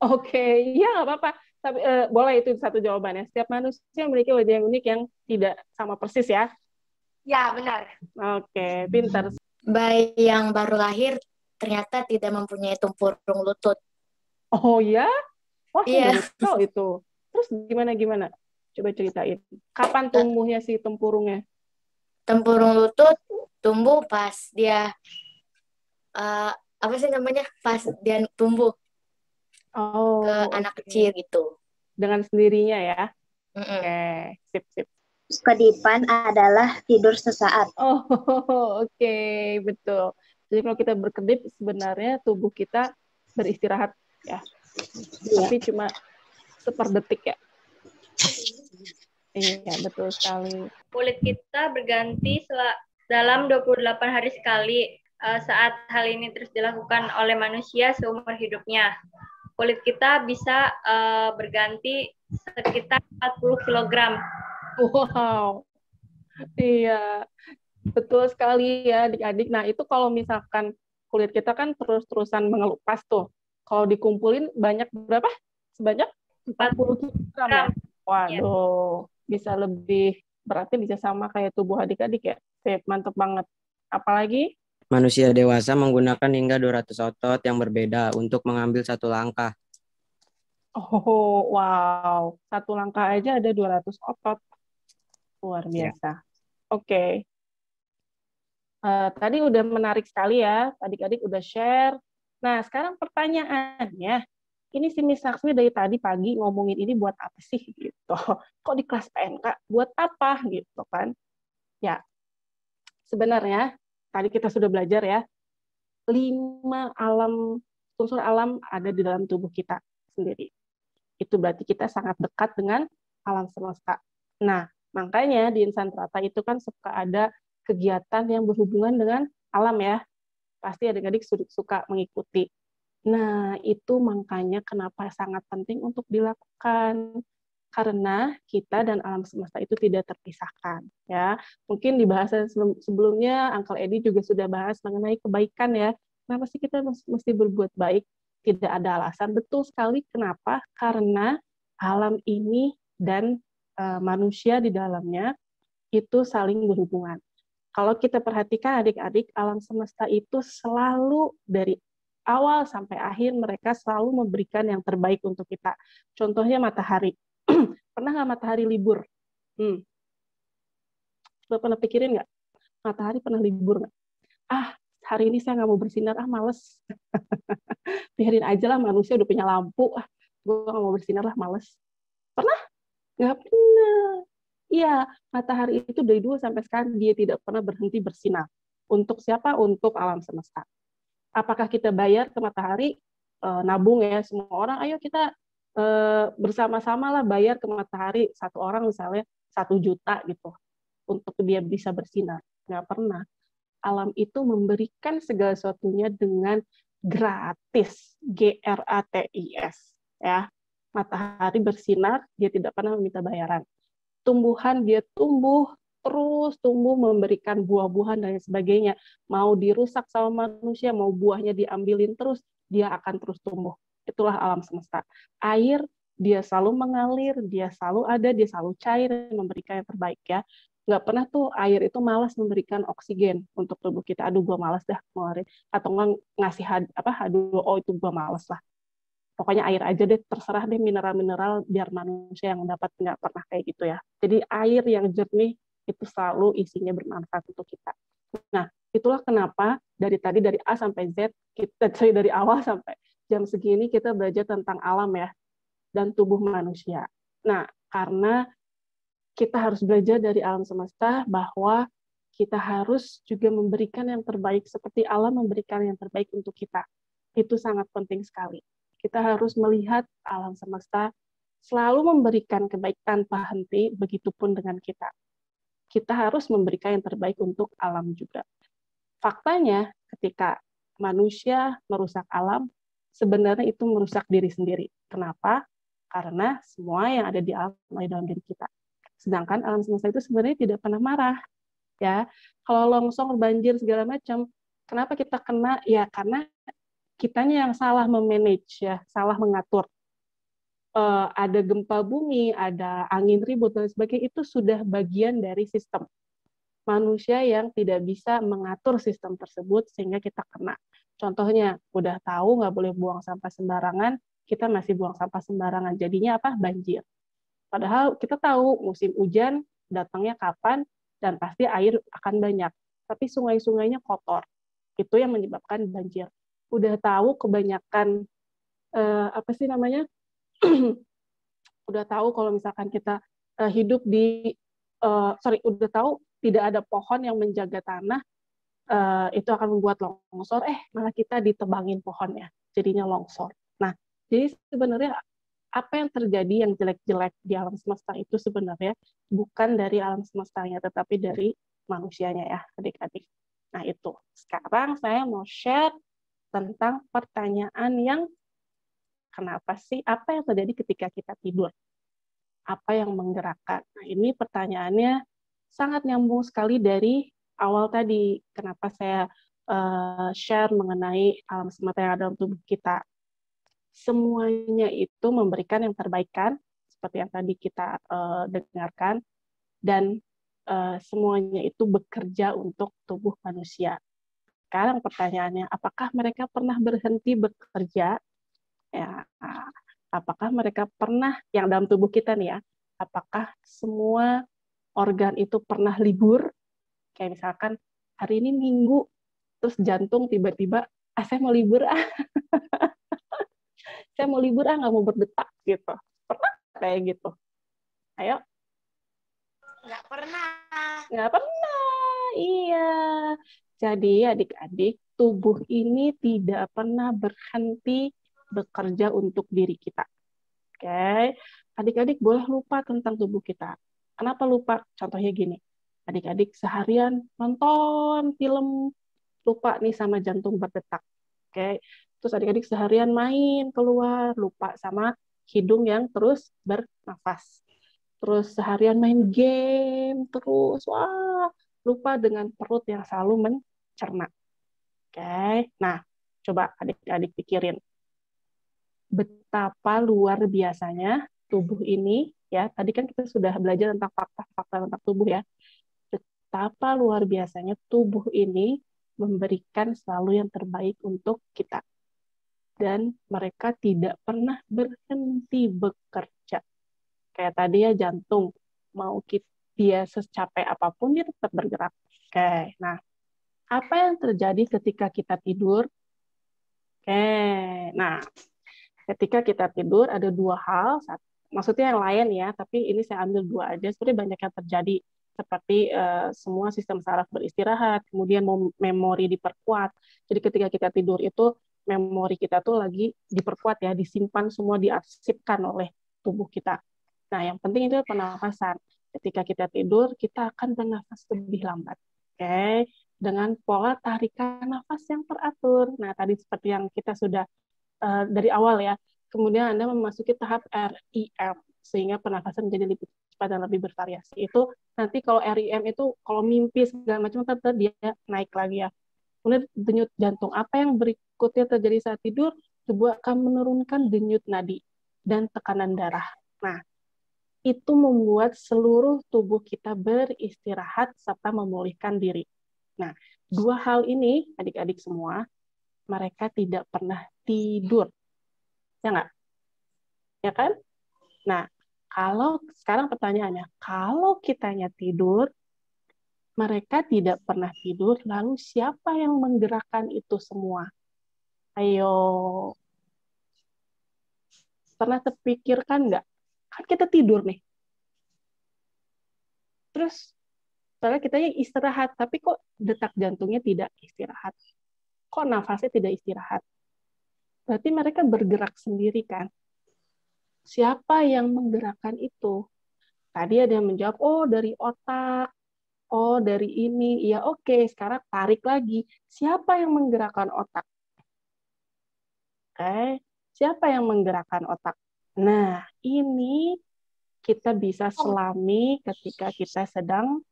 Oke, ya nggak apa-apa. Tapi boleh itu satu jawabannya. Setiap manusia memiliki wajah yang unik yang tidak sama persis ya. Ya, benar. Oke, pintar. Bayi yang baru lahir ternyata tidak mempunyai tempurung lutut. Oh ya? Wah, Iya. baru tahu itu. Terus gimana? Coba ceritain. Kapan tumbuhnya si tempurungnya? Tempurung lutut tumbuh pas dia apa sih namanya? Pas dia tumbuh Oh, ke anak oke. kecil gitu. Dengan sendirinya ya. Mm-mm. Oke, sip, sip. Kedipan adalah tidur sesaat. Oh, oke, betul. Jadi kalau kita berkedip, sebenarnya tubuh kita beristirahat ya. Tapi cuma seperdetik ya. Iya, betul sekali. Kulit kita berganti dalam 28 hari sekali. Saat hal ini terus dilakukan oleh manusia seumur hidupnya. Kulit kita bisa berganti sekitar 40 kg. Wow. Iya, betul sekali ya adik-adik. Nah, itu kalau misalkan kulit kita kan terus-terusan mengelupas tuh. Kalau dikumpulin banyak berapa? Sebanyak 40 kg ya? Waduh, bisa lebih, berarti bisa sama kayak tubuh adik-adik ya. Sip, mantep banget. Apalagi? Manusia dewasa menggunakan hingga 200 otot yang berbeda untuk mengambil satu langkah. Oh, wow. Satu langkah aja ada 200 otot. Luar biasa. Oke. Tadi udah menarik sekali ya, adik-adik udah share. Nah, sekarang pertanyaannya, ini si Miss Laksmi dari tadi pagi ngomongin ini buat apa sih gitu? Kok di kelas PNK buat apa gitu kan? Ya, sebenarnya tadi kita sudah belajar ya, 5 unsur alam ada di dalam tubuh kita sendiri. Itu berarti kita sangat dekat dengan alam semesta. Nah, makanya di Insan Trata itu kan suka ada kegiatan yang berhubungan dengan alam ya. Pasti adik-adik suka mengikuti. Nah, itu makanya kenapa sangat penting untuk dilakukan. Karena kita dan alam semesta itu tidak terpisahkan. Ya, mungkin di bahasan sebelumnya, Uncle Edi juga sudah bahas mengenai kebaikan ya. Kenapa sih kita mesti berbuat baik? Tidak ada alasan. Betul sekali. Kenapa? Karena alam ini dan manusia di dalamnya itu saling berhubungan. Kalau kita perhatikan adik-adik, alam semesta itu selalu dari awal sampai akhir mereka selalu memberikan yang terbaik untuk kita. Contohnya matahari. Pernah nggak matahari libur? Pernah pikirin nggak? Matahari pernah libur nggak? Hari ini saya nggak mau bersinar, males. Biarin aja lah, manusia udah punya lampu. Gue nggak mau bersinar lah, males. Pernah? Nggak pernah. Iya, matahari itu dari dulu sampai sekarang dia tidak pernah berhenti bersinar. Untuk siapa? Untuk alam semesta. Apakah kita bayar ke matahari? Nabung ya, semua orang, ayo kita bersama-sama lah bayar ke matahari. Satu orang misalnya 1 juta gitu, untuk dia bisa bersinar. Nggak pernah. Alam itu memberikan segala sesuatunya dengan gratis. GRATIS. Ya. Matahari bersinar, dia tidak pernah meminta bayaran. Tumbuhan dia terus tumbuh memberikan buah-buahan dan sebagainya. Mau dirusak sama manusia, mau buahnya diambilin terus, dia akan terus tumbuh. Itulah alam semesta. Air, dia selalu mengalir, dia selalu ada, dia selalu cair, memberikan yang terbaik ya. Nggak pernah tuh air itu malas memberikan oksigen untuk tubuh kita. Aduh, gue malas dah ngeluarin. Atau ngasih H2O, itu gue malas lah. Pokoknya air aja deh, terserah deh mineral-mineral biar manusia yang mendapat, nggak pernah kayak gitu ya. Jadi air yang jernih itu selalu isinya bermanfaat untuk kita. Nah, itulah kenapa dari A sampai Z, kita dari awal sampai jam segini kita belajar tentang alam ya, dan tubuh manusia. Nah, karena kita harus belajar dari alam semesta bahwa kita harus juga memberikan yang terbaik seperti alam memberikan yang terbaik untuk kita. Itu sangat penting sekali. Kita harus melihat alam semesta selalu memberikan kebaikan tanpa henti, begitupun dengan kita. Kita harus memberikan yang terbaik untuk alam juga. Faktanya, ketika manusia merusak alam, sebenarnya itu merusak diri sendiri. Kenapa? Karena semua yang ada di alam ada dalam diri kita. Sedangkan alam semesta itu sebenarnya tidak pernah marah. Ya, kalau longsor, banjir, segala macam, kenapa kita kena? Ya, karena kitanya yang salah memanage ya, salah mengatur. Ada gempa bumi, ada angin ribut dan sebagainya, itu sudah bagian dari sistem. Manusia yang tidak bisa mengatur sistem tersebut sehingga kita kena. Contohnya, udah tahu nggak boleh buang sampah sembarangan, kita masih buang sampah sembarangan. Jadinya apa? Banjir. Padahal kita tahu musim hujan datangnya kapan, dan pasti air akan banyak. Tapi sungai-sungainya kotor. Itu yang menyebabkan banjir. Udah tahu kebanyakan apa sih namanya? Udah tahu kalau misalkan kita hidup di udah tahu tidak ada pohon yang menjaga tanah, itu akan membuat longsor, malah kita ditebangin pohonnya, jadinya longsor. Nah, jadi sebenarnya apa yang terjadi yang jelek-jelek di alam semesta itu sebenarnya bukan dari alam semestanya, tetapi dari manusianya ya, adik-adik. Nah, itu. Sekarang saya mau share tentang pertanyaan yang kenapa sih, apa yang terjadi ketika kita tidur? Apa yang menggerakkan? Nah, ini pertanyaannya sangat nyambung sekali dari awal tadi. Kenapa saya share mengenai alam semesta yang ada dalam tubuh kita. Semuanya itu memberikan yang terbaik kan, seperti yang tadi kita dengarkan, dan semuanya itu bekerja untuk tubuh manusia. Sekarang pertanyaannya, apakah mereka pernah berhenti bekerja? Ya, apakah mereka pernah, yang dalam tubuh kita nih ya, apakah semua organ itu pernah libur? Kayak misalkan hari ini Minggu, terus jantung tiba-tiba, saya mau libur saya mau libur nggak mau berdetak gitu. Pernah kayak gitu? Ayo. Nggak pernah. Nggak pernah, iya. Jadi adik-adik, tubuh ini tidak pernah berhenti bekerja untuk diri kita. Oke, adik-adik boleh lupa tentang tubuh kita. Kenapa lupa? Contohnya gini, adik-adik seharian nonton film, lupa nih sama jantung berdetak. Oke, terus adik-adik seharian main keluar, lupa sama hidung yang terus bernafas. Terus seharian main game, terus lupa dengan perut yang selalu mencerna. Oke, nah coba adik-adik pikirin. Betapa luar biasanya tubuh ini, ya tadi kan kita sudah belajar tentang fakta-fakta tentang tubuh ya. Betapa luar biasanya tubuh ini memberikan selalu yang terbaik untuk kita. Dan mereka tidak pernah berhenti bekerja. Kayak tadi ya jantung, mau dia secapek apapun dia tetap bergerak. Oke, nah apa yang terjadi ketika kita tidur? Oke, nah ketika kita tidur ada dua hal, maksudnya yang lain ya, tapi ini saya ambil dua aja. Sebenarnya banyak yang terjadi, seperti semua sistem saraf beristirahat, kemudian memori diperkuat. Jadi ketika kita tidur itu memori kita tuh lagi diperkuat ya, disimpan semua, diarsipkan oleh tubuh kita. Nah, yang penting itu pernafasan. Ketika kita tidur, kita akan bernafas lebih lambat. Oke, dengan pola tarikan nafas yang teratur. Nah, tadi seperti yang kita sudah dari awal ya. Kemudian Anda memasuki tahap REM, sehingga pernafasan menjadi lebih cepat dan lebih bervariasi. Itu nanti kalau REM itu kalau mimpi segala macam tetap dia naik lagi ya. Kemudian denyut jantung. Apa yang berikutnya terjadi saat tidur? Tubuh akan menurunkan denyut nadi dan tekanan darah. Nah, itu membuat seluruh tubuh kita beristirahat serta memulihkan diri. Nah, dua hal ini, adik-adik semua, mereka tidak pernah tidur. Ya nggak? Ya kan? Nah, kalau sekarang pertanyaannya, kalau kitanya tidur, mereka tidak pernah tidur, lalu siapa yang menggerakkan itu semua? Ayo. Pernah terpikirkan nggak? Kan kita tidur nih. Terus, soalnya kita istirahat, tapi kok detak jantungnya tidak istirahat? Kok nafasnya tidak istirahat? Berarti mereka bergerak sendiri kan? Siapa yang menggerakkan itu? Tadi ada yang menjawab, oh dari otak, oh dari ini. Ya oke, sekarang tarik lagi. Siapa yang menggerakkan otak? Oke, siapa yang menggerakkan otak? Nah, ini kita bisa selami ketika kita sedang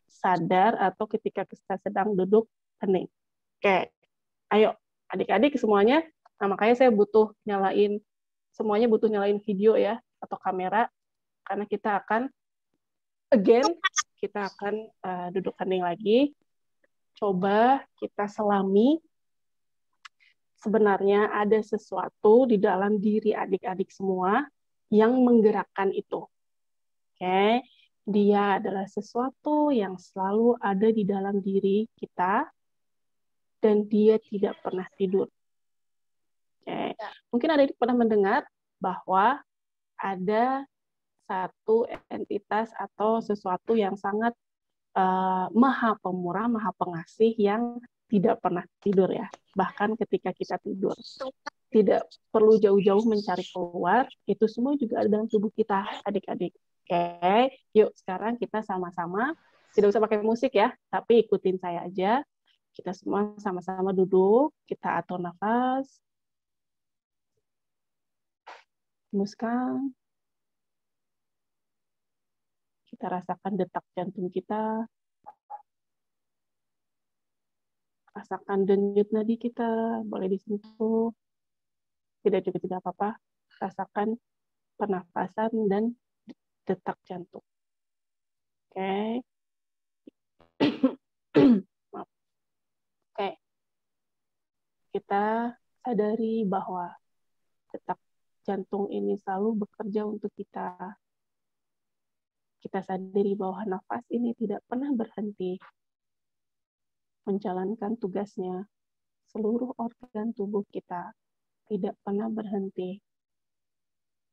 sadar atau ketika kita sedang duduk hening. Oke, ayo adik-adik semuanya. Nah, makanya saya semuanya butuh nyalain video ya atau kamera, karena kita akan duduk hening lagi. Coba kita selami sebenarnya ada sesuatu di dalam diri adik-adik semua yang menggerakkan itu. Oke, Dia adalah sesuatu yang selalu ada di dalam diri kita dan dia tidak pernah tidur. Oke. Mungkin adik pernah mendengar bahwa ada satu entitas atau sesuatu yang sangat maha pemurah, maha pengasih yang tidak pernah tidur ya. Bahkan ketika kita tidur. Tidak perlu jauh-jauh mencari keluar, itu semua juga ada dalam tubuh kita, adik-adik. Oke, yuk sekarang kita sama-sama, tidak usah pakai musik ya, tapi ikutin saya aja. Kita semua sama-sama duduk, kita atur nafas. Hembuskan. Kita rasakan detak jantung kita. Rasakan denyut nadi kita, boleh disentuh. Tidak juga tidak apa-apa. Rasakan pernafasan dan detak jantung. Oke. Maaf. Oke. Kita sadari bahwa detak jantung ini selalu bekerja untuk kita. Kita sadari bahwa nafas ini tidak pernah berhenti menjalankan tugasnya. Seluruh organ tubuh kita tidak pernah berhenti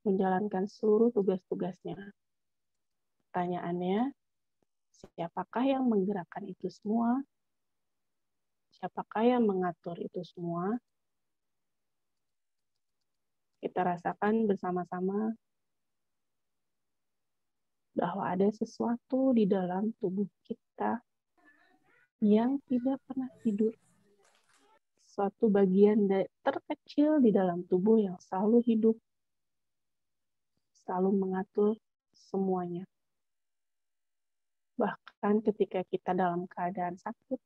menjalankan seluruh tugas-tugasnya. Pertanyaannya, siapakah yang menggerakkan itu semua? Siapakah yang mengatur itu semua? Kita rasakan bersama-sama bahwa ada sesuatu di dalam tubuh kita yang tidak pernah tidur. Suatu bagian terkecil di dalam tubuh yang selalu hidup, selalu mengatur semuanya. Bahkan ketika kita dalam keadaan sakit,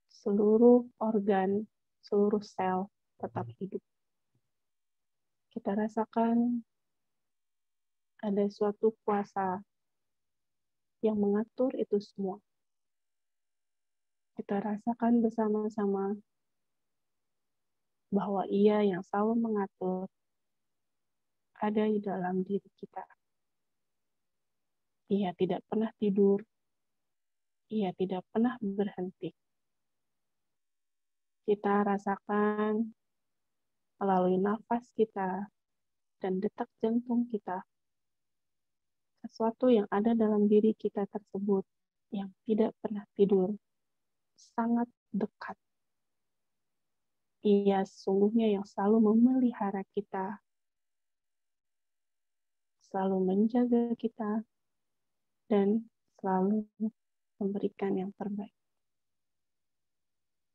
seluruh organ, seluruh sel tetap hidup. Kita rasakan ada suatu kuasa yang mengatur itu semua. Kita rasakan bersama-sama bahwa Ia yang selalu mengatur ada di dalam diri kita. Ia tidak pernah tidur. Ia tidak pernah berhenti. Kita rasakan melalui nafas kita dan detak jantung kita, sesuatu yang ada dalam diri kita tersebut yang tidak pernah tidur, sangat dekat. Ia sesungguhnya yang selalu memelihara kita, selalu menjaga kita, dan selalu memberikan yang terbaik.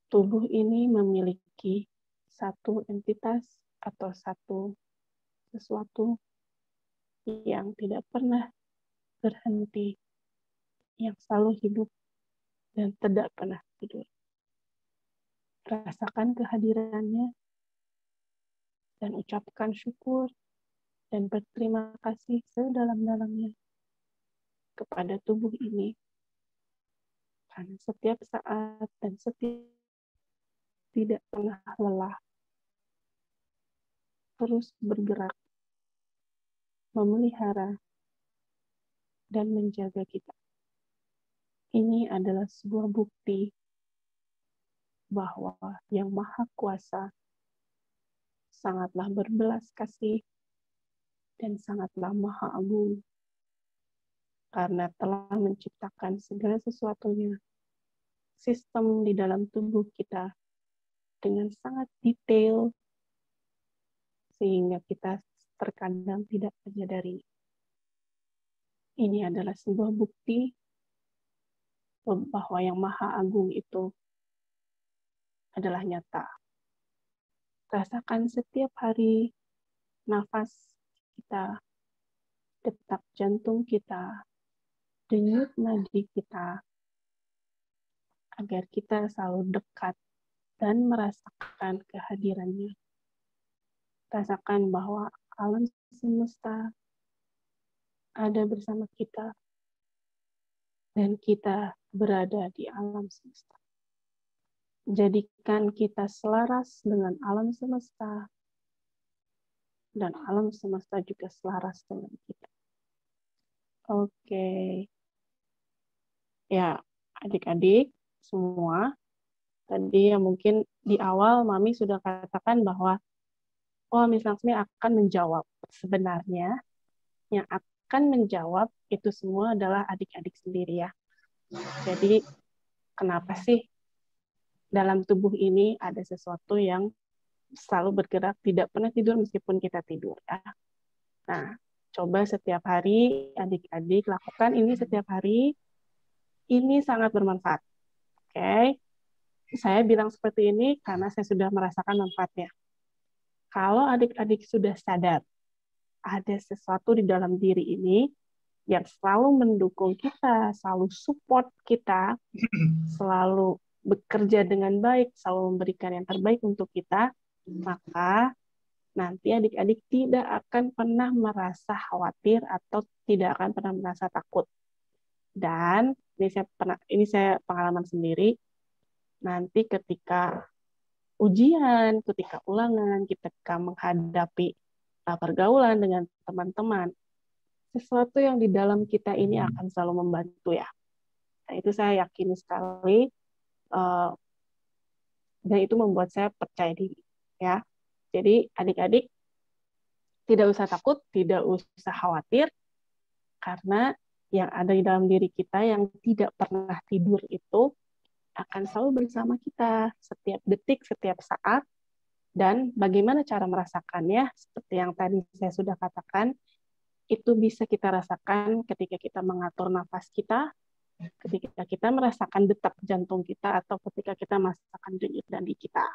Tubuh ini memiliki satu entitas atau satu sesuatu yang tidak pernah berhenti, yang selalu hidup dan tidak pernah tidur. Rasakan kehadirannya dan ucapkan syukur dan berterima kasih sedalam-dalamnya kepada tubuh ini. Karena setiap saat dan setiap tidak pernah lelah, terus bergerak, memelihara, dan menjaga kita. Ini adalah sebuah bukti bahwa Yang Maha Kuasa sangatlah berbelas kasih dan sangatlah Maha Agung karena telah menciptakan segala sesuatunya, sistem di dalam tubuh kita dengan sangat detail sehingga kita terkadang tidak menyadari. Ini adalah sebuah bukti bahwa Yang Maha Agung itu adalah nyata. Rasakan setiap hari nafas kita, detak jantung kita, denyut nadi kita, agar kita selalu dekat dan merasakan kehadirannya. Rasakan bahwa alam semesta ada bersama kita dan kita berada di alam semesta. Jadikan kita selaras dengan alam semesta dan alam semesta juga selaras dengan kita. Oke. Ya, adik-adik semua, tadi yang mungkin di awal Mami sudah katakan bahwa Miss Laksmi akan menjawab. Sebenarnya yang akan menjawab itu semua adalah adik-adik sendiri ya. Jadi kenapa sih dalam tubuh ini ada sesuatu yang selalu bergerak, tidak pernah tidur meskipun kita tidur ya. Nah, coba setiap hari adik-adik lakukan ini setiap hari. Ini sangat bermanfaat. Oke. Saya bilang seperti ini karena saya sudah merasakan manfaatnya. Kalau adik-adik sudah sadar ada sesuatu di dalam diri ini yang selalu mendukung kita, selalu support kita, selalu bekerja dengan baik, selalu memberikan yang terbaik untuk kita, maka nanti adik-adik tidak akan pernah merasa khawatir atau tidak akan pernah merasa takut. Dan ini saya pengalaman sendiri. Nanti ketika ujian, ketika ulangan, ketika menghadapi pergaulan dengan teman-teman, sesuatu yang di dalam kita ini akan selalu membantu ya. Nah, itu saya yakin sekali, dan itu membuat saya percaya diri ya. Jadi adik-adik tidak usah takut, tidak usah khawatir, karena yang ada di dalam diri kita yang tidak pernah tidur itu akan selalu bersama kita setiap detik, setiap saat. Dan bagaimana cara merasakannya, seperti yang tadi saya sudah katakan, itu bisa kita rasakan ketika kita mengatur nafas kita, ketika kita merasakan detak jantung kita, atau ketika kita merasakan denyut nadi kita.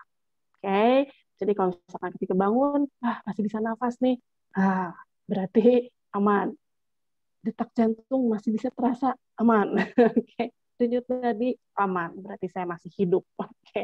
Oke, jadi kalau misalkan ketika bangun, masih bisa nafas nih, berarti aman. Detak jantung masih bisa terasa, aman. Oke, denyut nadi aman, berarti saya masih hidup. Oke.